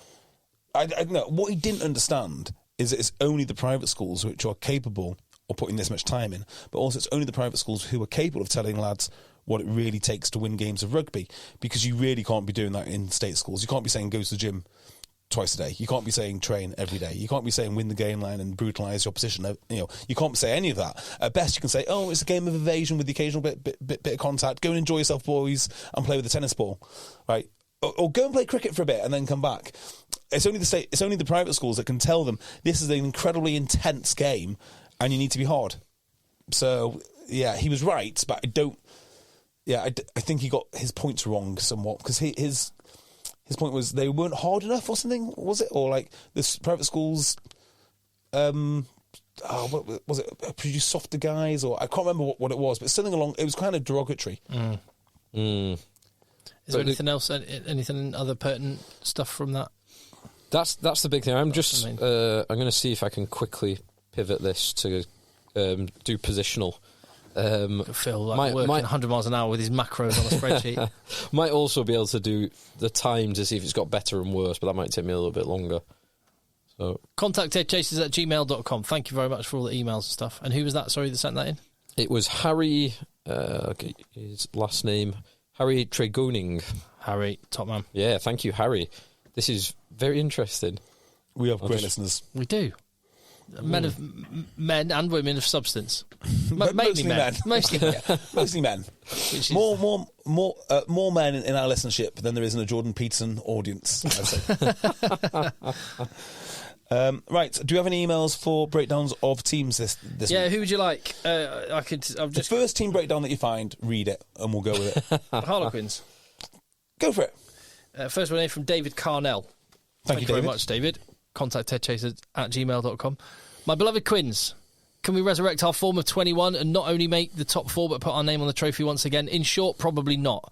I know what he didn't understand is that it's only the private schools which are capable of putting this much time in, but also it's only the private schools who are capable of telling lads what it really takes to win games of rugby, because you really can't be doing that in state schools. You can't be saying go to the gym twice a day. You can't be saying train every day. You can't be saying win the game line and brutalise your opposition. You can't say any of that. At best, you can say, oh, it's a game of evasion with the occasional bit of contact. Go and enjoy yourself, boys, and play with the tennis ball, right? Or go and play cricket for a bit and then come back. It's only the private schools that can tell them this is an incredibly intense game and you need to be hard. So yeah, he was right, but I think he got his points wrong somewhat, because his point was they weren't hard enough or something, was it? Or like the private schools, what was it? Produce softer guys, or I can't remember what it was, but something along. It was kind of derogatory. Is there anything else? Anything other pertinent stuff from that? That's the big thing. I'm going to see if I can quickly pivot this to do positional. Phil working 100 miles an hour with his macros on a spreadsheet. Might also be able to do the time to see if it's got better and worse, but that might take me a little bit longer. So contact EggChasers@gmail.com. Thank you very much for all the emails and stuff. And who was that, sorry, that sent that in? It was Harry, his last name, Harry Tregoning. Harry, top man. Yeah, thank you, Harry. This is very interesting. We have great listeners. We do. Men and women of substance. Mainly men. Mostly men. Mostly men. More men in our listenership than there is in a Jordan Peterson audience, I'd say. Right, do you have any emails for breakdowns of teams this week? Who would you like? The first team breakdown that you find, read it, and we'll go with it. Harlequins. Go for it. First one in from David Carnell. Thank you very much, David. Contact EggChasers@gmail.com. My beloved Quins, can we resurrect our form of 21 and not only make the top four but put our name on the trophy once again? In short, probably not.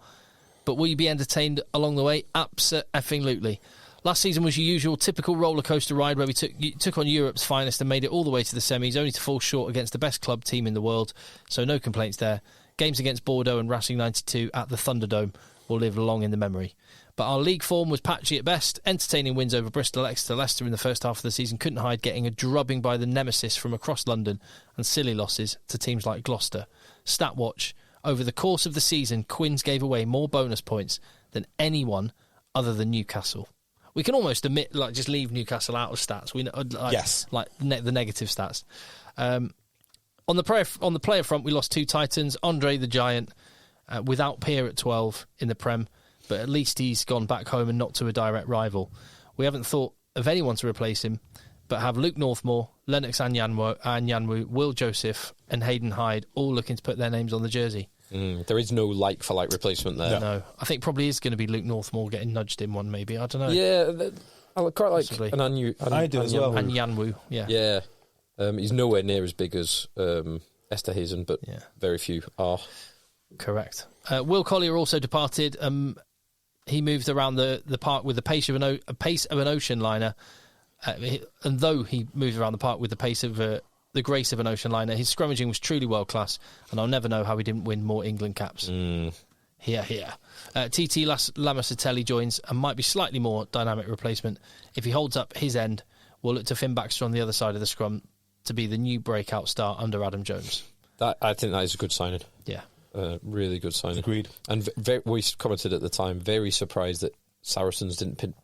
But will you be entertained along the way? Abso-effing-lutely. Last season was your usual typical roller coaster ride where we took on Europe's finest and made it all the way to the semis, only to fall short against the best club team in the world. So no complaints there. Games against Bordeaux and Racing 92 at the Thunderdome will live long in the memory. But our league form was patchy at best. Entertaining wins over Bristol, Exeter, Leicester in the first half of the season couldn't hide getting a drubbing by the nemesis from across London, and silly losses to teams like Gloucester. Statwatch, over the course of the season, Quins gave away more bonus points than anyone other than Newcastle. We can almost admit, just leave Newcastle out of stats. We yes, the negative stats. On the player front, we lost two Titans. Andre the Giant, without peer at 12 in the Prem. But at least he's gone back home and not to a direct rival. We haven't thought of anyone to replace him, but have Luke Northmore, Lennox Anyanwu, Will Joseph and Hayden Hyde all looking to put their names on the jersey. There is no like-for-like replacement there. No. I think probably is going to be Luke Northmore getting nudged in one, maybe. I don't know. Yeah, I quite like possibly. I do as well. Anyanwu, yeah. Yeah. He's nowhere near as big as Esterhazen, but very few are. Correct. Will Collier also departed. He moved around the park with the pace of an ocean liner, and though he moved around the park with the pace of the grace of an ocean liner, his scrummaging was truly world class, and I'll never know how he didn't win more England caps. Here. TT Lamasatelli joins and might be slightly more dynamic replacement. If he holds up his end, we'll look to Finn Baxter on the other side of the scrum to be the new breakout star under Adam Jones. I think that is a good signing. Yeah. Really good signing. Agreed. And we commented at the time, very surprised that Saracens didn't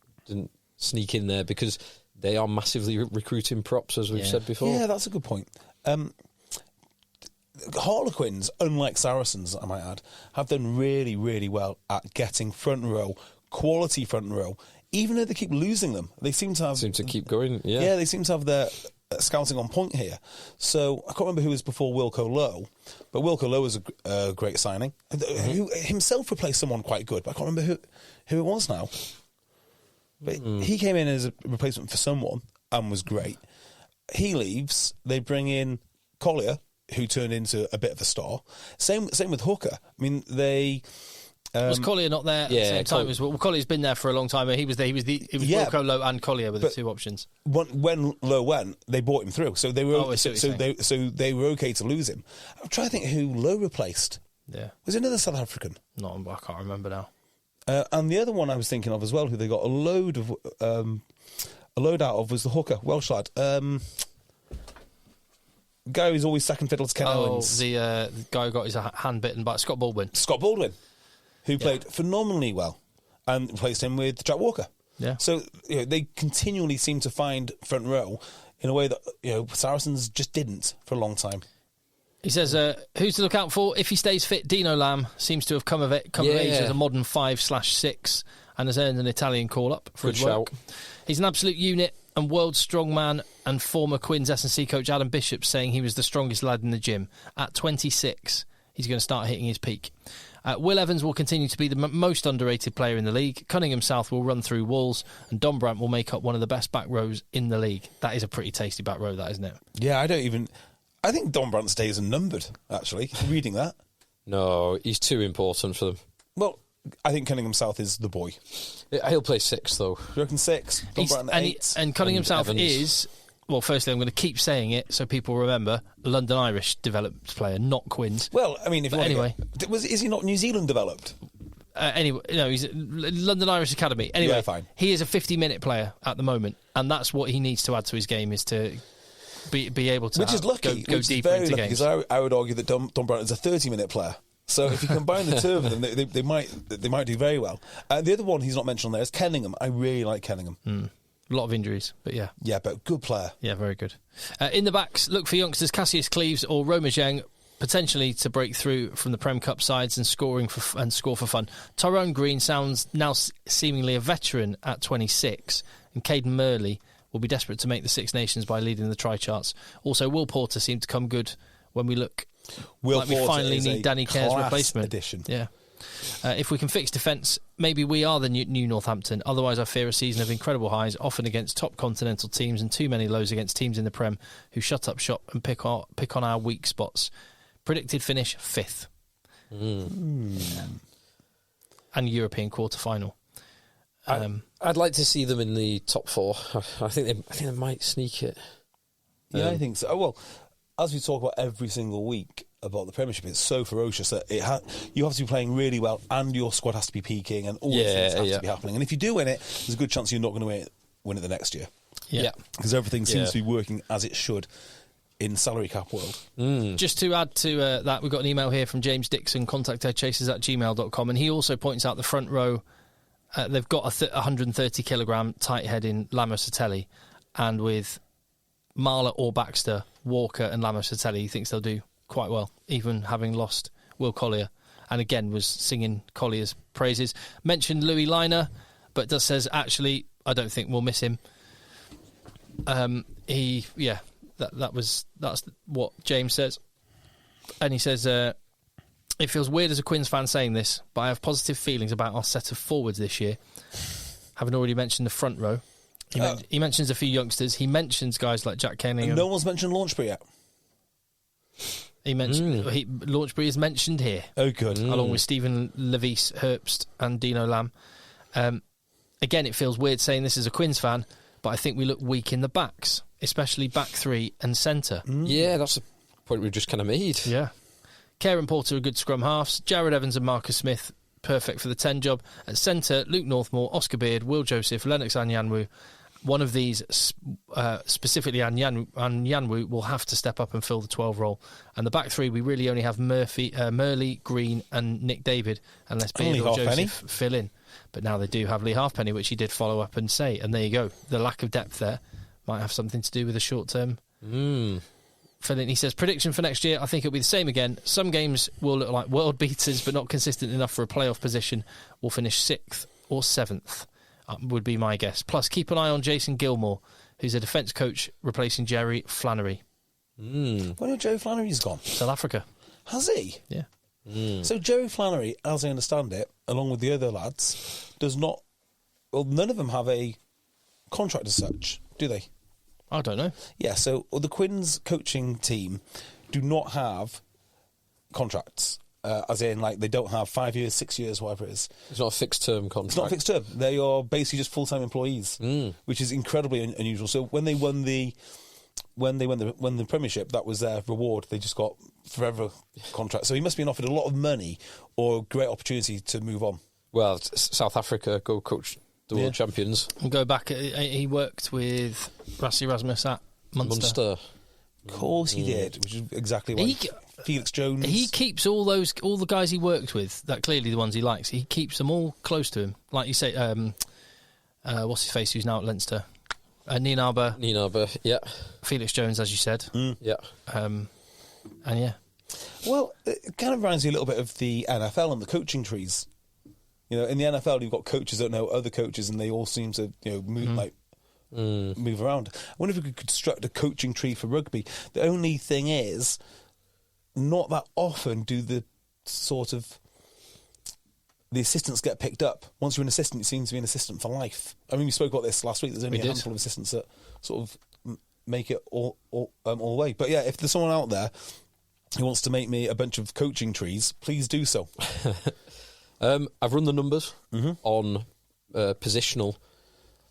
sneak in there, because they are massively recruiting props, as we've said before. Yeah, that's a good point. Harlequins, unlike Saracens, I might add, have done really, really well at getting front row, quality front row, even though they keep losing them. They seem to keep going, yeah. Yeah, they seem to have their scouting on point here. So I can't remember who was before Wilco Lowe, but Wilco Lowe was a great signing. Who himself replaced someone quite good, but I can't remember who it was now. But he came in as a replacement for someone and was great. He leaves, they bring in Collier, who turned into a bit of a star. Same with Hooker. I mean, they... was Collier not there at the same time as well? Collier's been there for a long time. He was there. It was Wilco, Lowe and Collier were the two options. When Lowe went, they bought him through, so they were they were okay to lose him. I'm trying to think who Lowe replaced. Yeah, was it another South African? No, I can't remember now. And the other one I was thinking of as well, who they got a load out of, was the hooker, Welsh lad. Guy who's always second fiddle to Ken Owens. The guy who got his hand bitten by Scott Baldwin. Who played phenomenally well and replaced him with Jack Walker. Yeah. So they continually seem to find front row in a way that Saracens just didn't for a long time. He says, who's to look out for? If he stays fit, Dino Lamb seems to have come of age as a modern 5/6 and has earned an Italian call-up for his work. He's an absolute unit and world strongman, and former Quins S&C coach Adam Bishop saying he was the strongest lad in the gym. At 26, he's going to start hitting his peak. Will Evans will continue to be the most underrated player in the league. Cunningham South will run through walls, and Don Brandt will make up one of the best back rows in the league. That is a pretty tasty back row, that, isn't it? Yeah, I think Don Brandt's days are numbered, actually, reading that. No, he's too important for them. Well, I think Cunningham South is the boy. He'll play 6, though. You reckon 6? Don Brandt 8? And Cunningham South Evans is... Well, firstly, I'm going to keep saying it so people remember, London Irish developed player, not Quins. Well, I mean, is he not New Zealand developed? Anyway, no, he's London Irish Academy. Anyway, yeah, fine. He is a 50-minute player at the moment, and that's what he needs to add to his game, is to be able to which is lucky, go deeper into games. Because I would argue that Don Brandt is a 30-minute player. So if you combine the two of them, they might do very well. The other one he's not mentioned on there is Kenningham. I really like Kenningham. A lot of injuries, but yeah. Yeah, but good player. Yeah, very good. In the backs, look for youngsters Cassius Cleves or Roma Zheng, potentially to break through from the Prem Cup sides and score for fun. Tyrone Green sounds now seemingly a veteran at 26, and Caden Murley will be desperate to make the Six Nations by leading the try charts. Also, Will Porter seemed to come good when we look like we finally need Danny Care's replacement. Addition. Yeah. If we can fix defence, maybe we are the new Northampton. Otherwise, I fear a season of incredible highs, often against top continental teams, and too many lows against teams in the Prem who shut up shop and pick on our weak spots. Predicted finish 5th. And European quarter-final. I'd like to see them in the top 4. I think they might sneak it. Yeah, I think so. Oh, well, as we talk about every single week about the Premiership, it's so ferocious that you have to be playing really well, and your squad has to be peaking, and all these things have to be happening. And if you do win it, there's a good chance you're not going to win it the next year. Yeah, because everything seems to be working as it should in salary cap world. Just to add to that, we've got an email here from James Dixon, contact EggChasers@gmail.com, and he also points out the front row. They've got a 130 kilogram tight head in Lamo Satelli, and with Marler or Baxter, Walker and Lamo Satelli, he thinks they'll do quite well, even having lost Will Collier. And again, was singing Collier's praises. Mentioned Louis Liner, but says, actually, I don't think we'll miss him. That's what James says. And he says, it feels weird as a Quins fan saying this, but I have positive feelings about our set of forwards this year. Having already mentioned the front row. He mentions a few youngsters. He mentions guys like Jack Kenningham. No one's mentioned Launchbury yet. He mentioned Launchbury is mentioned here. Oh, good. Along with Stephen Levis, Herbst and Dino Lamb. Again, it feels weird saying this as a Quins fan, but I think we look weak in the backs, especially back 3 and centre. Yeah, that's the point we've just kind of made. Yeah. Kerr and Porter are good scrum halves. Jared Evans and Marcus Smith, perfect for the 10 job. At centre, Luke Northmore, Oscar Beard, Will Joseph, Lennox Anyanwu. One of these, specifically Anyanwu, will have to step up and fill the 12 role. And the back 3, we really only have Murley, Green and Nick David, unless Beard or Joseph fill in. But now they do have Lee Halfpenny, which he did follow up and say. And there you go. The lack of depth there might have something to do with the short term. He says, prediction for next year, I think it'll be the same again. Some games will look like world beaters, but not consistent enough for a playoff position. We'll finish 6th or 7th, would be my guess. Plus, keep an eye on Jason Gilmore, who's a defence coach replacing Jerry Flannery. When have Jerry Flannery's gone? South Africa. Has he? Yeah. So Jerry Flannery, as I understand it, along with the other lads, does not... Well, none of them have a contract as such, do they? I don't know. Yeah, so the Quins coaching team do not have contracts, as in, like, they don't have 5 years, 6 years, whatever it is. It's not a fixed-term contract. It's not a fixed term. They are basically just full-time employees, which is incredibly unusual. So when they won the Premiership, that was their reward. They just got forever contract. So he must be offered a lot of money or a great opportunity to move on. Well, South Africa go coach the world champions. And go back. He worked with Rassie Erasmus at Munster. Of course he did, which is exactly why Felix Jones. He keeps all the guys he worked with, that clearly the ones he likes, he keeps them all close to him. Like you say, what's his face, who's now at Leinster? Nienaber, yeah. Felix Jones, as you said. Yeah. And yeah. Well, it kind of reminds me a little bit of the NFL and the coaching trees. You know, in the NFL, you've got coaches that know other coaches, and they all seem to, move move around. I wonder if we could construct a coaching tree for rugby. The only thing is, not that often do the assistants get picked up. Once you're an assistant, you seem to be an assistant for life. I mean, we spoke about this last week. There's only a handful of assistants that sort of make it all the way. But yeah, if there's someone out there who wants to make me a bunch of coaching trees, please do so. I've run the numbers on positional,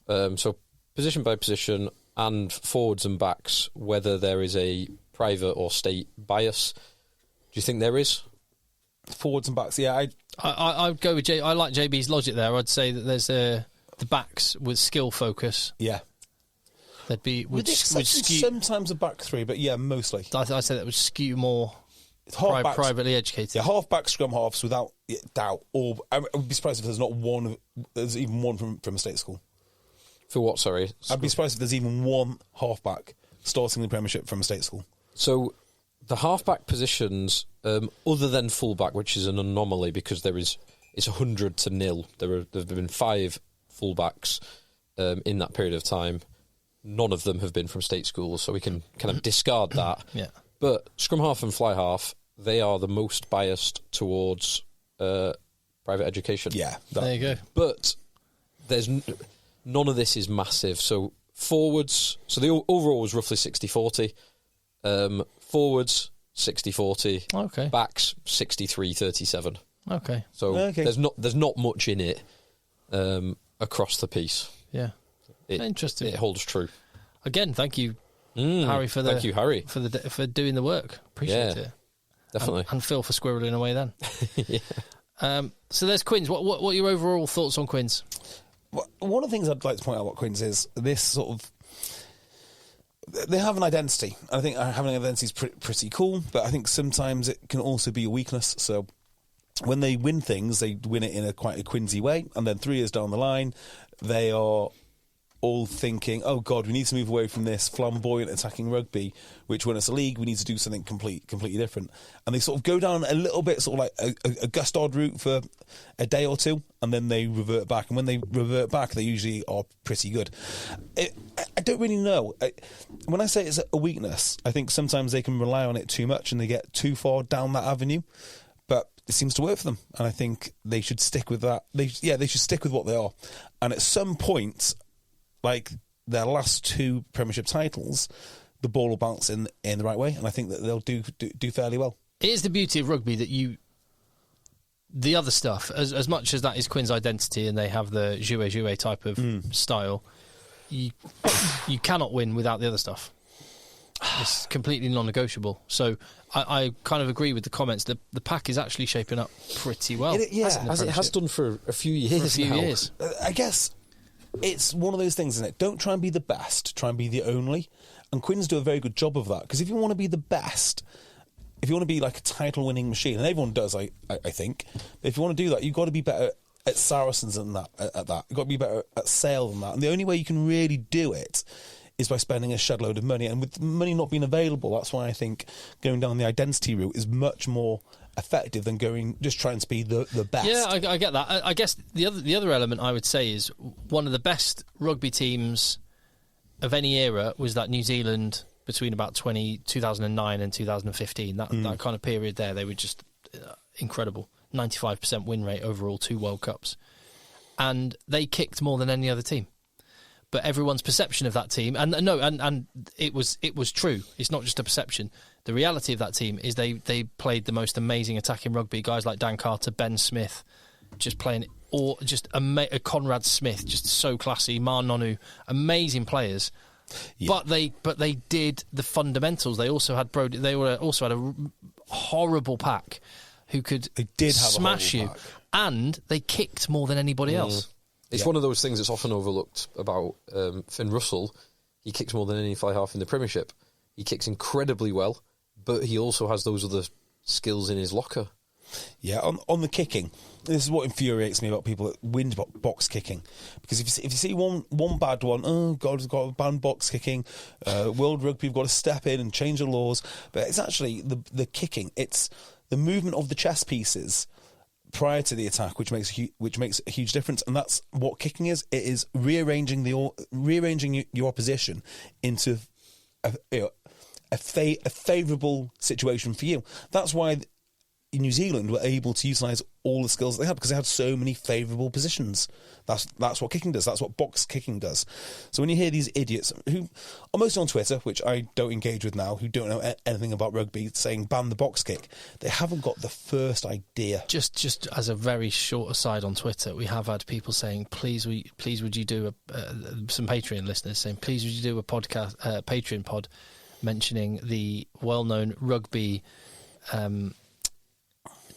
so position by position and forwards and backs, whether there is a private or state bias. Do you think there is? Forwards and backs, yeah. I'd go with I like JB's logic there. I'd say that there's the backs with skill focus. Yeah. That'd be would skew sometimes a back three, but yeah, mostly. I'd say that would skew more privately educated. Yeah, half-back scrum halves without doubt. Or I would be surprised if there's not one. There's even one from a state school. For what? Sorry, I'd be surprised if there's even one half-back starting the Premiership from a state school. So the half-back positions, other than full-back, which is an anomaly because it's 100 to 0. There have been 5 full-backs in that period of time. None of them have been from state schools, so we can kind of discard that. Yeah. But scrum half and fly half, they are the most biased towards private education. Yeah. There you go. But there's none of this is massive. So forwards, so the overall was roughly 60-40. Forwards, 60-40. Okay. Backs, 63-37. Okay. So there's not much in it across the piece. Yeah. Interesting. It holds true. Again, thank you, Harry, for doing the work. Appreciate it. Definitely. And Phil for squirreling away then. Yeah. So there's Quins. What are your overall thoughts on Quins? Well, one of the things I'd like to point out about Quins is this sort of... They have an identity. I think having an identity is pretty cool, but I think sometimes it can also be a weakness. So when they win things, they win it in quite a Quinsy way, and then 3 years down the line, they are all thinking, oh God, we need to move away from this flamboyant attacking rugby, which won us a league, we need to do something completely different. And they sort of go down a little bit, sort of like a Gustard route for a day or two, and then they revert back. And when they revert back, they usually are pretty good. I don't really know. When I say it's a weakness, I think sometimes they can rely on it too much and they get too far down that avenue. But it seems to work for them, and I think they should stick with that. They should stick with what they are. And at some point, like their last 2 Premiership titles, the ball will bounce in the right way, and I think that they'll do fairly well. It is the beauty of rugby that the other stuff, as much as that is Quinn's identity, and they have the jouet type of style, you cannot win without the other stuff. It's completely non-negotiable. So I kind of agree with the comments. The pack is actually shaping up pretty well. As it has done for a few years. I guess it's one of those things, isn't it? Don't try and be the best, try and be the only. And Quins do a very good job of that, because if you want to be the best, if you want to be like a title-winning machine, and everyone does, I think, but if you want to do that, you've got to be better at Saracens than that. You've got to be better at Sale than that. And the only way you can really do it is by spending a shed load of money. And with money not being available, that's why I think going down the identity route is much more effective than just trying to be the best. Yeah, I get that. I guess the other element I would say is one of the best rugby teams of any era was that New Zealand between about 2009 and 2015. That kind of period there, they were just incredible. 95% win rate overall, 2 World Cups. And they kicked more than any other team. But everyone's perception of that team, and it was true. It's not just a perception. The reality of that team is they played the most amazing attacking rugby. Guys like Dan Carter, Ben Smith, just playing, or just Conrad Smith, just so classy. Mar Nonu, amazing players. Yeah. But they did the fundamentals. They also had also had a horrible pack who could smash you, and they kicked more than anybody else. It's one of those things that's often overlooked about Finn Russell. He kicks more than any fly half in the Premiership. He kicks incredibly well, but he also has those other skills in his locker. Yeah, on the kicking, this is what infuriates me about people that whinge about box kicking. Because if you see one bad one, oh God, we've got to ban box kicking. World Rugby, we've got to step in and change the laws. But it's actually the kicking. It's the movement of the chess pieces prior to the attack, which makes a huge difference, and that's what kicking is. It is rearranging your opposition into a favourable situation for you. That's why New Zealand were able to utilise all the skills they had, because they had so many favourable positions. That's what kicking does. That's what box kicking does. So when you hear these idiots who are mostly on Twitter, which I don't engage with now, who don't know anything about rugby, saying ban the box kick, they haven't got the first idea. Just as a very short aside on Twitter, we have had people saying, please would you do some Patreon listeners saying, please would you do a podcast, Patreon pod, mentioning the well-known rugby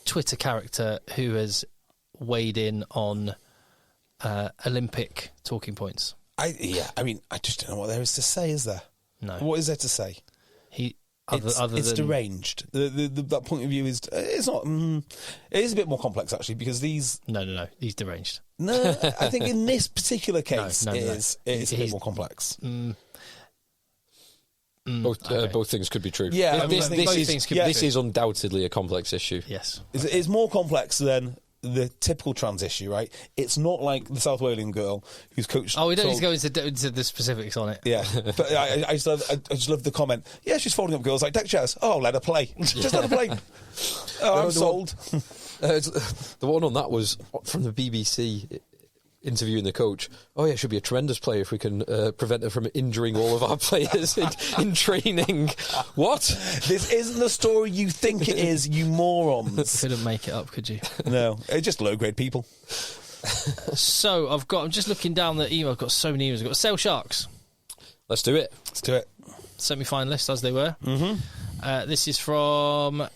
Twitter character who has weighed in on Olympic talking points. I just don't know what there is to say, is there? No. What is there to say? It's deranged. That point of view is it's not. It is a bit more complex actually, because these. No, he's deranged. No, I think in this particular case, it's a bit more complex. Both things could be true. Yeah, this is undoubtedly a complex issue. Yes, it's more complex than the typical trans issue, right? It's not like the South Walian girl who's coached. Oh, we don't need to go into the specifics on it. Yeah, but I just love the comment. Yeah, she's folding up girls like deck chairs. Oh, let her play. Just let her play. I'm sold. The one on that was from the BBC. Interviewing the coach. Oh yeah, she'll be a tremendous player if we can prevent her from injuring all of our players in training. What? This isn't the story you think it is, you morons. Couldn't make it up, could you? No, it's just low-grade people. So I'm just looking down the email. I've got so many emails. I've got Sale Sharks. Let's do it. Semi-finalists as they were. Mm-hmm. This is from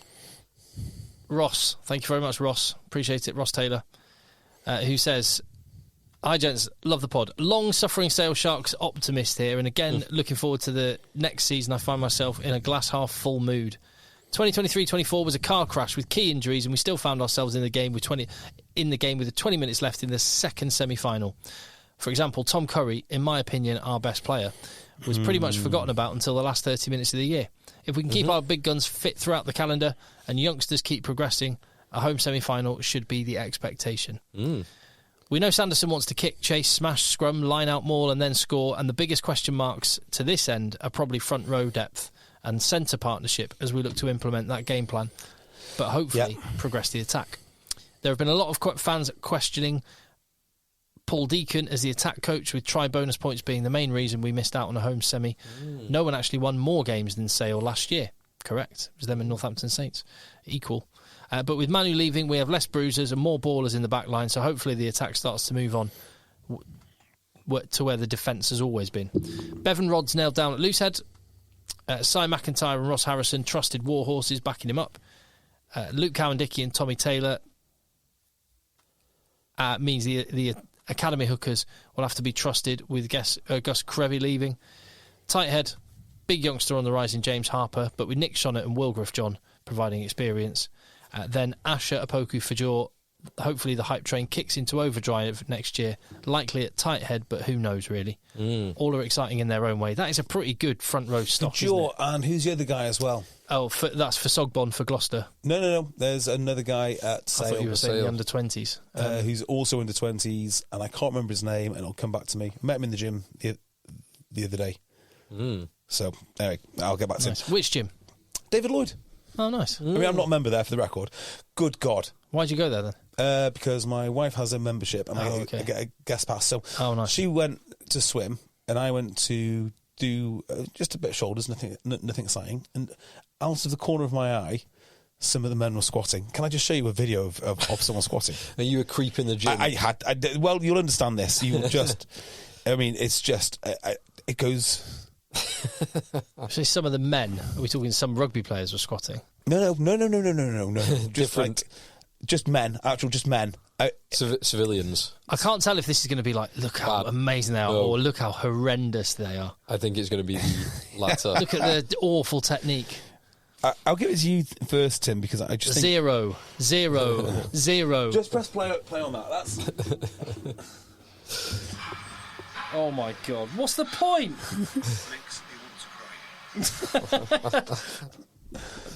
Ross. Thank you very much, Ross. Appreciate it, Ross Taylor, who says, hi gents, love the pod. Long-suffering Sale Sharks optimist here, and again, looking forward to the next season. I find myself in a glass-half-full mood. 2023-24 was a car crash with key injuries, and we still found ourselves in the game with 20 minutes left in the second semi-final. For example, Tom Curry, in my opinion, our best player, was pretty much forgotten about until the last 30 minutes of the year. If we can keep our big guns fit throughout the calendar and youngsters keep progressing, a home semi-final should be the expectation. We know Sanderson wants to kick, chase, smash, scrum, line out maul and then score, and the biggest question marks to this end are probably front row depth and centre partnership as we look to implement that game plan, but hopefully progress the attack. There have been a lot of fans questioning Paul Deacon as the attack coach, with try bonus points being the main reason we missed out on a home semi. No one actually won more games than Sale last year. Correct. It was them and Northampton Saints. Equal. But with Manu leaving, we have less bruisers and more ballers in the back line, so hopefully the attack starts to move on to where the defence has always been. Bevan Rod's nailed down at loosehead. Cy McIntyre and Ross Harrison, trusted war horses, backing him up. Luke Cowan-Dickey and Tommy Taylor means the academy hookers will have to be trusted with Gus Creevy leaving. Tight head, big youngster on the rise in James Harper, but with Nick Shonnett and Wilgriff John providing experience. Then Asher, Opoku, Fajor, hopefully the hype train kicks into overdrive next year, likely at Tighthead, but who knows, really. All are exciting in their own way. That is a pretty good front row stock, isn't it? And who's the other guy as well? Oh, that's for Sogbon for Gloucester. No. There's another guy at Sale. I thought you were saying the under-20s. Who's also under-20s, and I can't remember his name, and it'll come back to me. I met him in the gym the other day. So, anyway, I'll get back to him. Which gym? David Lloyd. Oh, nice. I mean, I'm not a member there, for the record. Good God. Why'd you go there, then? Because my wife has a membership, and I get a guest pass. So nice. She went to swim, and I went to do just a bit of shoulders, nothing exciting. And out of the corner of my eye, some of the men were squatting. Can I just show you a video of someone squatting? Are you a creep in the gym? Well, you'll understand this. You just, I mean, it's just, it goes... Actually, some of the men, are we talking some rugby players were squatting? No. Different. Just men, just men. Civilians. I can't tell if this is going to be like, look how amazing they are, or look how horrendous they are. I think it's going to be the latter. Look at the awful technique. I'll give it to you first, Tim, because I just think... Zero. Just press play on that. That's... Oh my God! What's the point?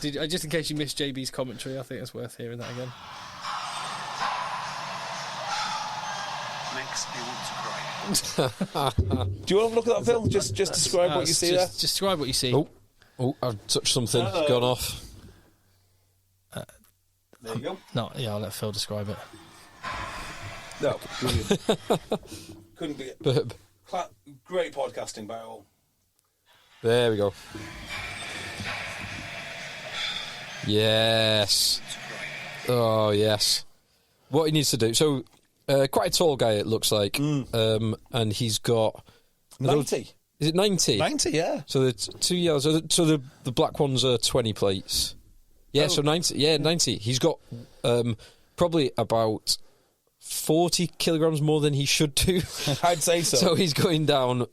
Just in case you missed JB's commentary, I think it's worth hearing that again. Makes me want to cry. Do you want to look at that film? Just describe what you see there. Just describe what you see. Oh, I've touched something. Gone off. There you go. No, yeah, I'll let Phil describe it. No, brilliant. Couldn't be it. Great podcasting by all. There we go. Yes. Oh, yes. What he needs to do. So, quite a tall guy, it looks like. And he's got... 90. Is it 90? 90, yeah. So the 2 years. So the black ones are 20 plates. Yeah, so 90. Yeah, 90. He's got probably about 40 kilograms more than he should do. I'd say so. So he's going down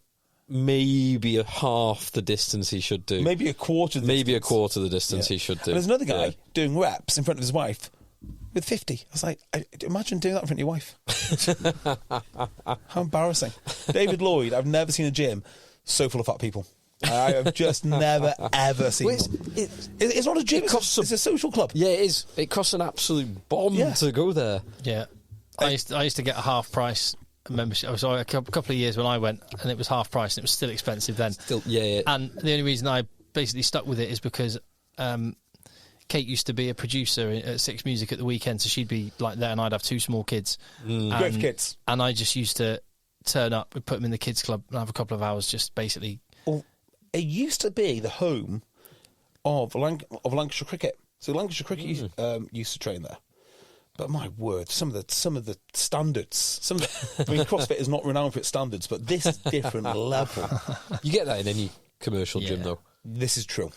maybe a half the distance he should do. Maybe a quarter of the maybe distance. a quarter of the distance he should do. And there's another guy doing reps in front of his wife with 50. I was like, imagine doing that in front of your wife. How embarrassing. David Lloyd, I've never seen a gym so full of fat people. I have just never, ever seen one. It's not a gym, it's a social club. Yeah, it is. It costs an absolute bomb to go there. Yeah. I used to get a half price membership. I was a couple of years when I went, and it was half price, and it was still expensive then. Yeah. And the only reason I basically stuck with it is because Kate used to be a producer at Six Music at the weekend, so she'd be like there, and I'd have two small kids. Great for kids. And I just used to turn up and put them in the kids club and have a couple of hours just basically. Well, it used to be the home of Lancashire Cricket. So Lancashire Cricket used to train there. But my word, some of the standards. I mean, CrossFit is not renowned for its standards, but this is different level. You get that in any commercial gym, though. This is true.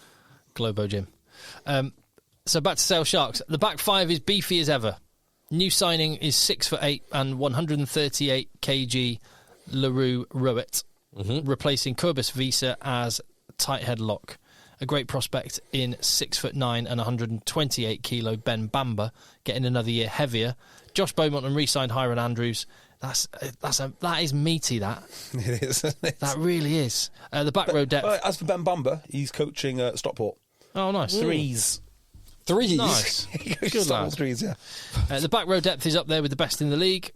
Globo Gym. So back to Sale Sharks. The back five is beefy as ever. New signing is 6'8" and 138 kg LaRue Rowett, replacing Kurbis Visa as tight head lock. A great prospect in 6'9" and 128 kilo Ben Bamba, getting another year heavier. Josh Beaumont and re-signed Hiron Andrews. That is meaty. That it is. That really is. The back row depth. As for Ben Bamba, he's coaching Stockport. Oh, nice. Threes. Nice. Good lad. Threes, yeah. The back row depth is up there with the best in the league.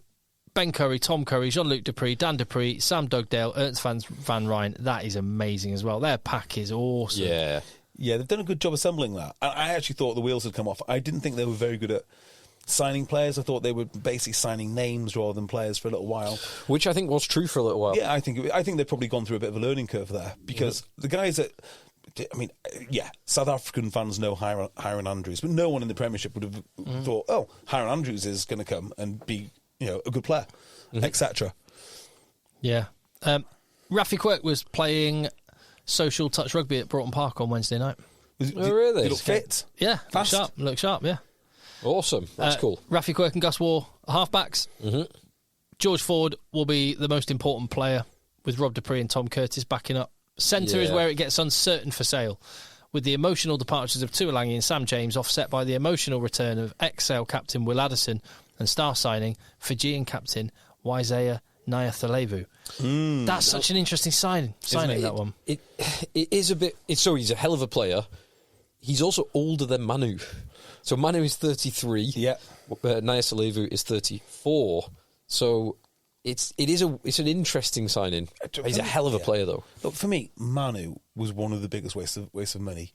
Ben Curry, Tom Curry, Jean-Luc Dupree, Dan Dupree, Sam Dugdale, Ernst van Rijn. That is amazing as well. Their pack is awesome. Yeah, they've done a good job assembling that. I actually thought the wheels had come off. I didn't think they were very good at signing players. I thought they were basically signing names rather than players for a little while. Which I think was true for a little while. Yeah, I think they've probably gone through a bit of a learning curve there because the guys that... I mean, South African fans know Hiron Andrews, but no one in the Premiership would have thought, oh, Hiron Andrews is going to come and be, a good player, etc. Yeah. Rafi Quirk was playing social touch rugby at Broughton Park on Wednesday night. Really? He looked fit. Yeah, fast. Look sharp, yeah. Awesome. That's cool. Rafi Quirk and Gus Waugh are halfbacks. George Ford will be the most important player with Rob Dupree and Tom Curtis backing up. Centre is where it gets uncertain for Sale, with the emotional departures of Tuolangi and Sam James offset by the emotional return of ex-Sale captain Will Addison and star signing Fijian captain Waisea Nyathalevu. That's such an interesting signing, that one. It is a bit... he's a hell of a player. He's also older than Manu. So Manu is 33. Yeah. Nyathalevu is 34. So it's an interesting signing. He's a hell of a player, though. Look, for me, Manu was one of the biggest wastes of money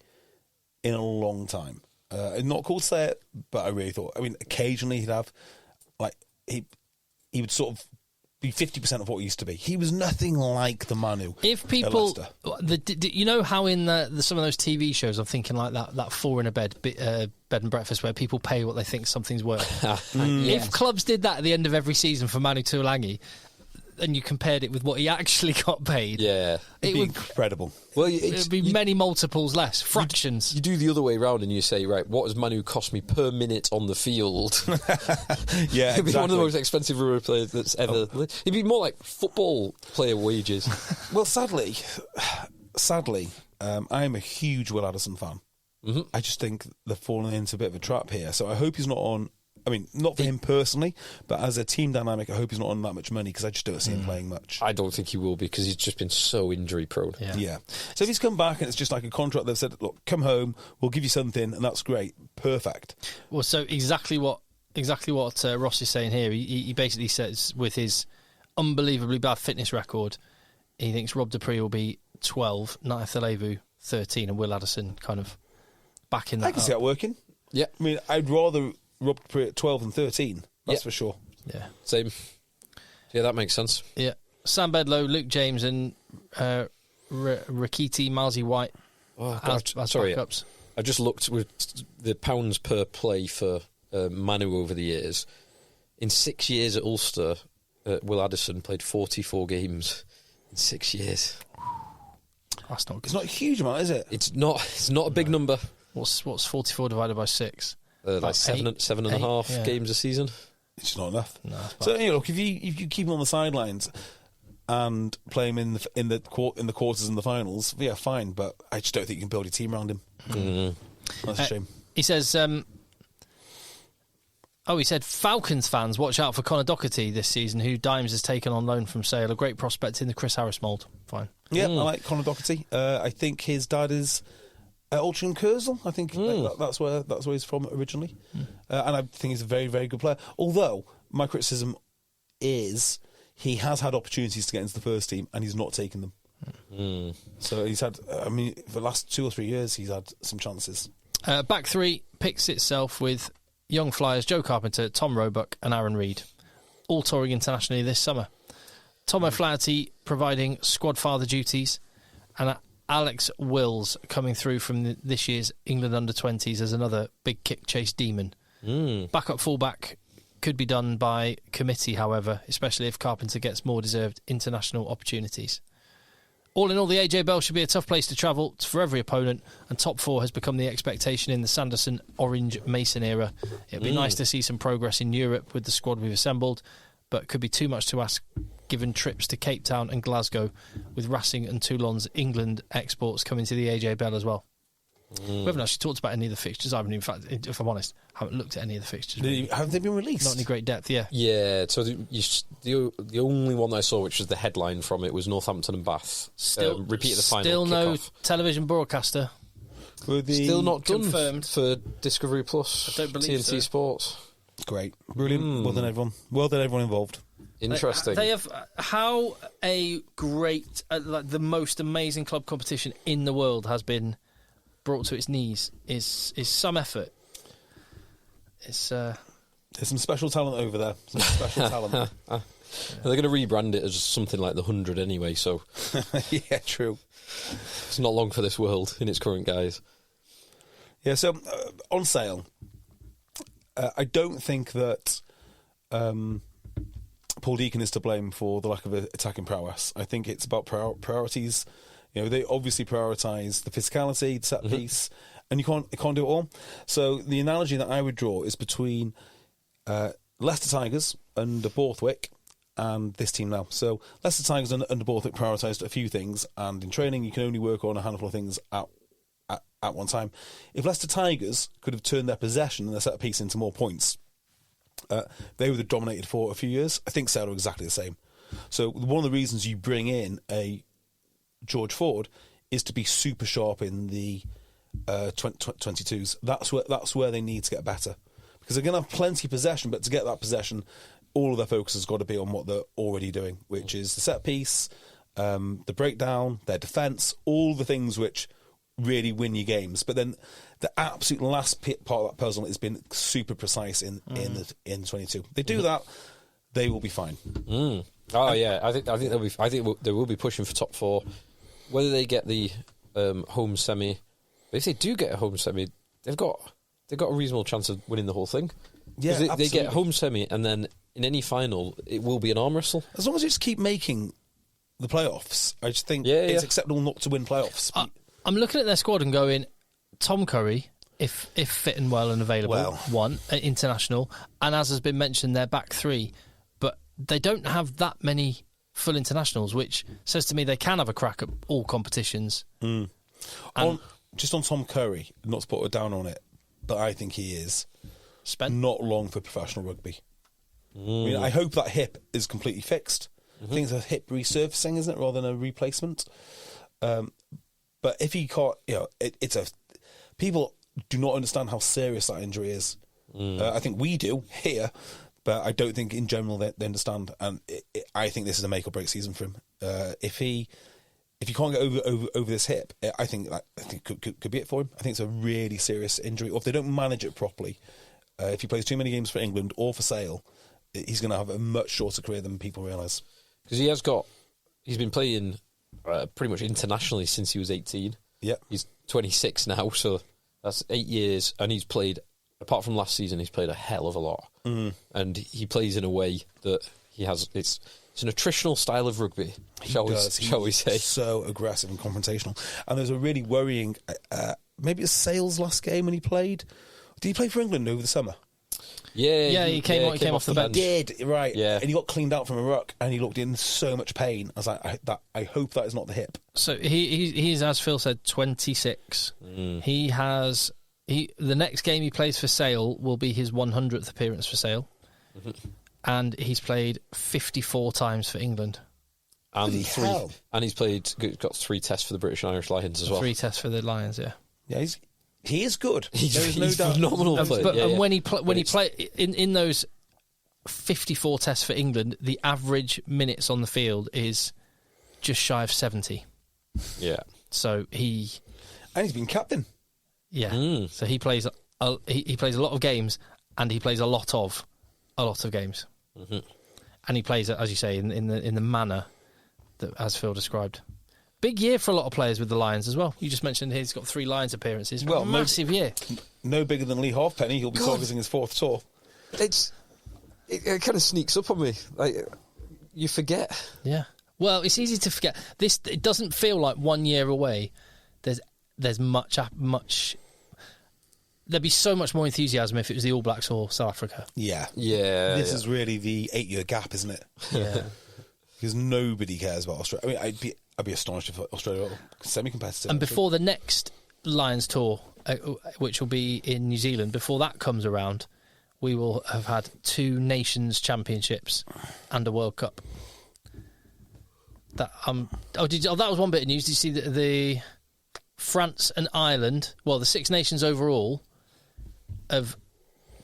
in a long time. Not cool to say it, but I really thought... I mean, occasionally he'd have... Like, he would sort of be 50% of what he used to be. He was nothing like the Manu. If people... you know how in some of those TV shows, I'm thinking like that four in a bed and breakfast where people pay what they think something's worth. If clubs did that at the end of every season for Manu Tuolangi, and you compared it with what he actually got paid, it'd be incredible. Well, it'd be many multiples less, fractions. You do the other way around and you say, right, what does Manu cost me per minute on the field? Yeah, He'd be one of the most expensive rugby players that's ever... He'd be more like football player wages. Well, sadly, I am a huge Will Addison fan. Mm-hmm. I just think they're falling into a bit of a trap here. So I hope he's not on... I mean, not for him personally, but as a team dynamic, I hope he's not on that much money because I just don't see him playing much. I don't think he will be because he's just been so injury prone. Yeah. So if he's come back and it's just like a contract, they've said, look, come home, we'll give you something, and that's great. Perfect. Well, so exactly what Ross is saying here, he basically says with his unbelievably bad fitness record, he thinks Rob Dupree will be 12, Nyathalevu 13, and Will Addison kind of back in that. I can see that working. Yeah. I mean, I'd rather Rob Dupree at 12 and 13, that's for sure. Yeah. Same. Yeah, that makes sense. Yeah. Sam Bedlow, Luke James, and Rakiti Malsey White as backups. I just looked with the pounds per play for Manu over the years. In 6 years at Ulster, Will Addison played 44 games in 6 years. That's not good. It's not a huge amount, is it? It's not a big number. What's 44 divided by 6? Like seven and a half games a season. It's just not enough. No, so look, if you keep him on the sidelines and play him in the quarters and the finals, yeah, fine. But I just don't think you can build a team around him. Mm-hmm. That's a shame. He says. He said Falcons fans watch out for Conor Docherty this season, who Dimes has taken on loan from Sale. A great prospect in the Chris Harris mould. Fine. Yeah, I like Conor Docherty. I think his dad is. Altrincham Kersal, I think that's where he's from originally, and I think he's a very, very good player. Although my criticism is he has had opportunities to get into the first team and he's not taken them. So he's had, I mean, for the last 2 or 3 years he's had some chances. Back three picks itself with young flyers Joe Carpenter, Tom Roebuck, and Aaron Reid, all touring internationally this summer. Tom O'Flaherty providing squad father duties, and Alex Wills coming through from this year's England under-20s as another big kick chase demon. Backup fullback could be done by committee, however, especially if Carpenter gets more deserved international opportunities. All in all, the AJ Bell should be a tough place to travel for every opponent, and top four has become the expectation in the Sanderson Orange Mason era. It'd be nice to see some progress in Europe with the squad we've assembled, but could be too much to ask given trips to Cape Town and Glasgow, with Racing and Toulon's England exports coming to the AJ Bell as well. We haven't actually talked about any of the fixtures. I haven't, in fact, if I'm honest, haven't looked at any of the fixtures. Have they been released? Not any great depth, yeah. Yeah, so the only one I saw, which was the headline from it, was Northampton and Bath. Repeat the final Still no kickoff. television broadcaster. Still not done confirmed for Discovery Plus. I don't believe TNT so. Sports. Great. Brilliant. Well done, everyone. Well done, everyone involved. Interesting. They have how a great, like the most amazing club competition in the world has been brought to its knees is some effort. It's there's some special talent over there. Some special talent. They're going to rebrand it as something like the 100 anyway. So yeah, true. It's not long for this world in its current guise. Yeah. So on Sale, I don't think that. Paul Deacon is to blame for the lack of attacking prowess. I think it's about priorities. You know, they obviously prioritise the physicality, the set piece, and you can't do it all. So the analogy that I would draw is between Leicester Tigers under Borthwick and this team now. So Leicester Tigers under Borthwick prioritised a few things, and in training you can only work on a handful of things at one time. If Leicester Tigers could have turned their possession and their set piece into more points, They were the dominated for a few years. I think Sail are exactly the same. So one of the reasons you bring in a George Ford is to be super sharp in the 22s. That's where they need to get better, because they're going to have plenty of possession, but to get that possession, all of their focus has got to be on what they're already doing, which is the set piece, the breakdown, their defence, all the things which really win you games. But then the absolute last part of that puzzle has been super precise in the 22. They do that, they will be fine. Oh yeah, I think they will be pushing for top 4. Whether they get the home semi, but if they do get a home semi, they've got a reasonable chance of winning the whole thing. Yeah, they get home semi, and then in any final, it will be an arm wrestle. As long as you just keep making the playoffs, I just think it's acceptable not to win playoffs. I'm looking at their squad and going, Tom Curry, if fit and well and available, one international, and as has been mentioned, their back 3, but they don't have that many full internationals, which says to me they can have a crack at all competitions. Just on Tom Curry, not to put it down on it, but I think he is not long for professional rugby. I mean, I hope that hip is completely fixed. I think it's a hip resurfacing, isn't it, rather than a replacement. But if he can't, people do not understand how serious that injury is. I think we do here, but I don't think in general they understand. And I think this is a make or break season for him. If he can't get over this hip, I think could be it for him. I think it's a really serious injury. Or if they don't manage it properly, if he plays too many games for England or for Sale, he's going to have a much shorter career than people realise. Because he's been playing pretty much internationally since he was 18. Yeah, he's 26 now, so that's 8 years, and he's played. Apart from last season, he's played a hell of a lot, and he plays in a way that he has. It's an attritional style of rugby, shall we say? So aggressive and confrontational. And there's a really worrying. Maybe it's Sale's last game when he played. Did he play for England over the summer? Yeah, he came off the bench. He did, right. Yeah. And he got cleaned out from a ruck and he looked in so much pain. I was like, I hope that is not the hip. So he's, as Phil said, 26. The next game he plays for Sale will be his 100th appearance for Sale. And he's played 54 times for England. And he's got 3 tests for the British and Irish Lions as well. 3 tests for the Lions, yeah. Yeah, he is good. He's no doubt. phenomenal. And when he played in those 54 tests for England, the average minutes on the field is just shy of 70. Yeah. So and he's been captain. Yeah. So he plays he plays a lot of games, and he plays a lot of games. And he plays, as you say, in the manner that as Phil described. Big year for a lot of players with the Lions as well. You just mentioned he's got 3 Lions appearances. Well, massive year. No bigger than Lee Halfpenny. He'll be targeting his 4th tour. It kind of sneaks up on me. Like, you forget. Yeah. Well, it's easy to forget. It doesn't feel like 1 year away. There's much. There'd be so much more enthusiasm if it was the All Blacks or South Africa. Yeah. This is really the 8-year gap, isn't it? Yeah. Because nobody cares about Australia. I mean, I'd be astonished if Australia were semi-competitive. And before the next Lions tour, which will be in New Zealand, before that comes around, we will have had 2 Nations Championships and a World Cup. That was one bit of news. Did you see the France and Ireland? Well, the 6 nations overall have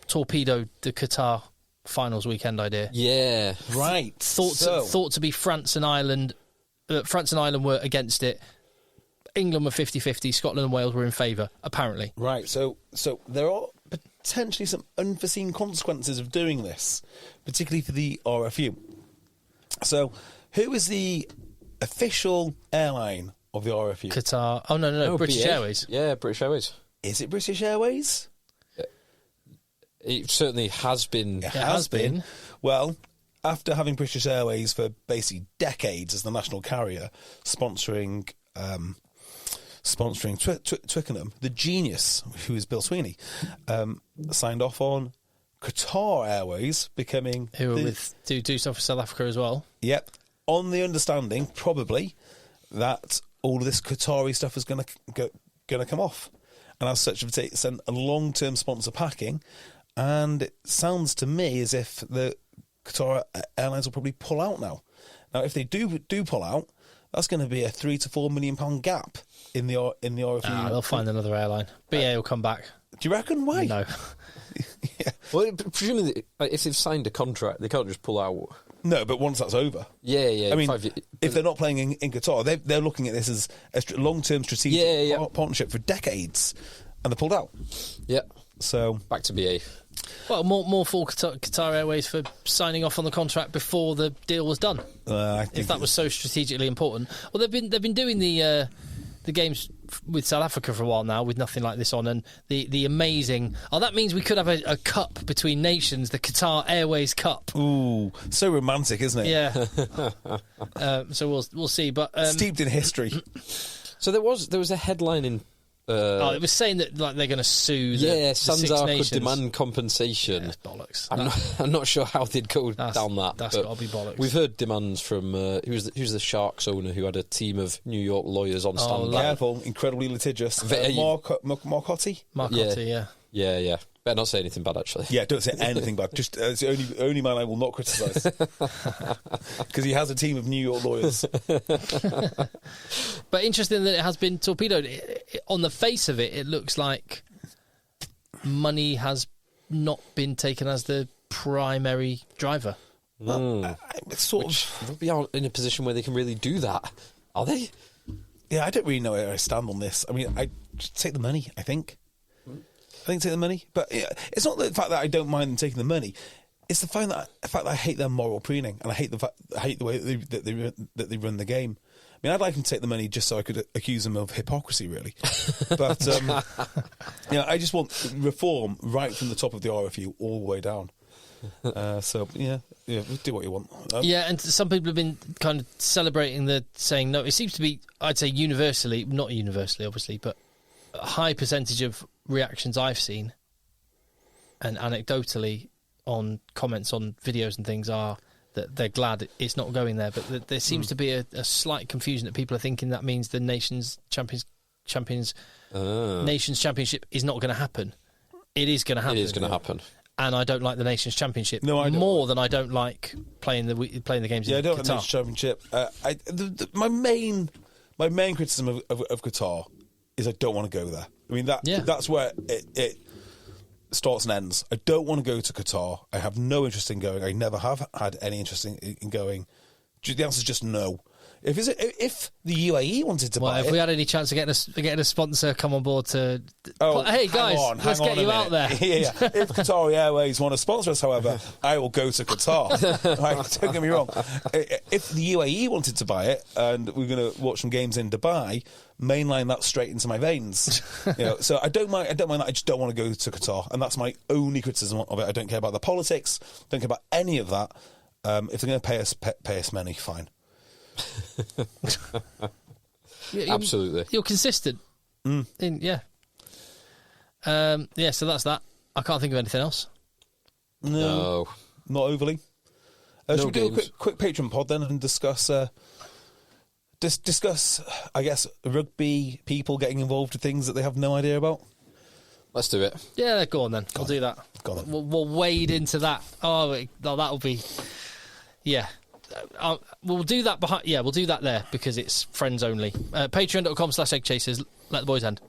torpedoed the Qatar finals weekend idea. Yeah, right. Thought to be France and Ireland. France and Ireland were against it. England were 50-50. Scotland and Wales were in favour, apparently. Right. So there are potentially some unforeseen consequences of doing this, particularly for the RFU. So, who is the official airline of the RFU? Qatar. Oh, no. British BA. Airways. Yeah, British Airways. Is it British Airways? It certainly has been. It has been. Well, after having British Airways for basically decades as the national carrier, sponsoring Twickenham, the genius, who is Bill Sweeney, signed off on Qatar Airways becoming... Who are do stuff for South Africa as well. Yep. On the understanding, probably, that all of this Qatari stuff is going to come off. And as such, have sent a long-term sponsor packing and it sounds to me as if the Qatar Airlines will probably pull out now. Now, if they do pull out, that's going to be a £3 to £4 million gap in the RFU. They'll find another airline. BA will come back. Do you reckon? Why? No. Yeah. Well, presumably, if they've signed a contract, they can't just pull out. No, but once that's over. Yeah. I mean, if they're not playing in Qatar, they're looking at this as a long-term strategic partnership for decades, and they pulled out. Yeah. So back to BA. Well, more for Qatar Airways for signing off on the contract before the deal was done. If that was so strategically important. Well, they've been doing the games with South Africa for a while now with nothing like this on, and the amazing... Oh, that means we could have a cup between nations, the Qatar Airways Cup. Ooh, so romantic, isn't it? Yeah. So we'll see. But steeped in history. So there was a headline in... it was saying that like they're going to sue the Sanzar could demand compensation. Yeah, bollocks. I'm not sure how they'd go down that. That's got to be bollocks. We've heard demands from who's the Sharks owner who had a team of New York lawyers on standby. Careful, incredibly litigious. Marcotti? Marcotti, yeah. Better not say anything bad, actually. Yeah, don't say anything bad. Just it's the only man I will not criticise. Because he has a team of New York lawyers. But interesting that it has been torpedoed. On the face of it, it looks like money has not been taken as the primary driver. They'll be in a position where they can really do that, are they? Yeah, I don't really know where I stand on this. I mean, I just take the money, I think. Take the money, but it's not the fact that I don't mind them taking the money. It's the fact that I hate their moral preening, and I hate the way that they run the game. I mean, I'd like them to take the money just so I could accuse them of hypocrisy, really. But I just want reform right from the top of the RFU all the way down. So do what you want. And some people have been kind of celebrating saying no. It seems to be, I'd say, universally, not universally, obviously, but a high percentage of reactions I've seen and anecdotally on comments on videos and things are that they're glad it's not going there, but there seems to be a slight confusion that people are thinking that means the Nations Nations Championship is not going to happen. It is going to happen. It is going to happen. And I don't like the Nations Championship more than I don't like playing the games. Yeah, in I don't Qatar. like the Nations Championship. My main criticism of Qatar is I don't want to go there. I mean, that's where it starts and ends. I don't want to go to Qatar. I have no interest in going. I never have had any interest in going. The answer is just no. If the UAE wanted to buy it... if we had any chance of getting a sponsor come on board to... hey, hang guys, on, let's get you out there. Yeah. If Qatari Airways want to sponsor us, however, I will go to Qatar. Right, don't get me wrong. If the UAE wanted to buy it and we're going to watch some games in Dubai, mainline that straight into my veins. So I don't mind that. I just don't want to go to Qatar, and that's my only criticism of it. I don't care about the politics. Don't care about any of that. If they're going to pay us money, fine. Absolutely. You're consistent. So that's that. I can't think of anything else. No. Not overly. Should we do a quick Patreon pod then and discuss, I guess, rugby people getting involved with things that they have no idea about? Let's do it. Yeah, go on then. We'll do that. We'll wade into that. That'll be... Yeah. We'll do that behind. Yeah, we'll do that there because it's friends only. Patreon.com/EggChasers. Let the boys end.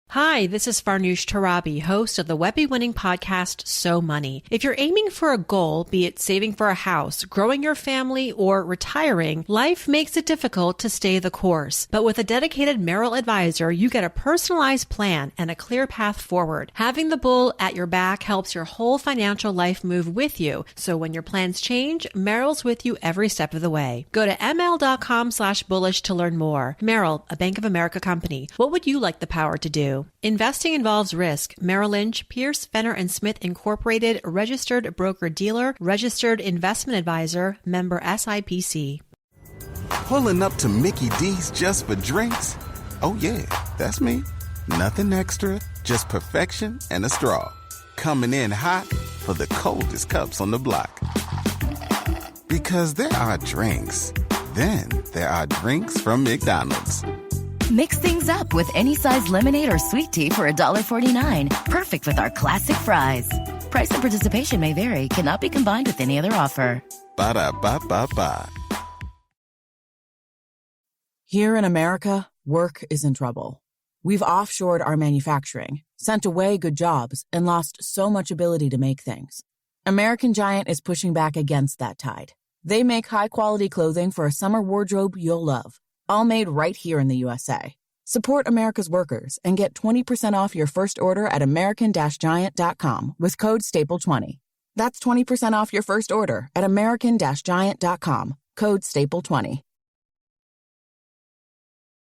Hi, this is Farnoosh Tarabi, host of the Webby-winning podcast, So Money. If you're aiming for a goal, be it saving for a house, growing your family, or retiring, life makes it difficult to stay the course. But with a dedicated Merrill advisor, you get a personalized plan and a clear path forward. Having the bull at your back helps your whole financial life move with you. So when your plans change, Merrill's with you every step of the way. Go to ml.com/bullish to learn more. Merrill, a Bank of America company. What would you like the power to do? Investing involves risk. Merrill Lynch, Pierce, Fenner & Smith Incorporated, registered broker-dealer, registered investment advisor, member SIPC. Pulling up to Mickey D's just for drinks? Oh yeah, that's me. Nothing extra, just perfection and a straw. Coming in hot for the coldest cups on the block. Because there are drinks. Then there are drinks from McDonald's. Mix things up with any size lemonade or sweet tea for $1.49. Perfect with our classic fries. Price and participation may vary. Cannot be combined with any other offer. Ba-da-ba-ba-ba. Here in America, work is in trouble. We've offshored our manufacturing, sent away good jobs, and lost so much ability to make things. American Giant is pushing back against that tide. They make high-quality clothing for a summer wardrobe you'll love, all made right here in the USA. Support America's workers and get 20% off your first order at American-Giant.com with code STAPLE20. That's 20% off your first order at American-Giant.com, code STAPLE20.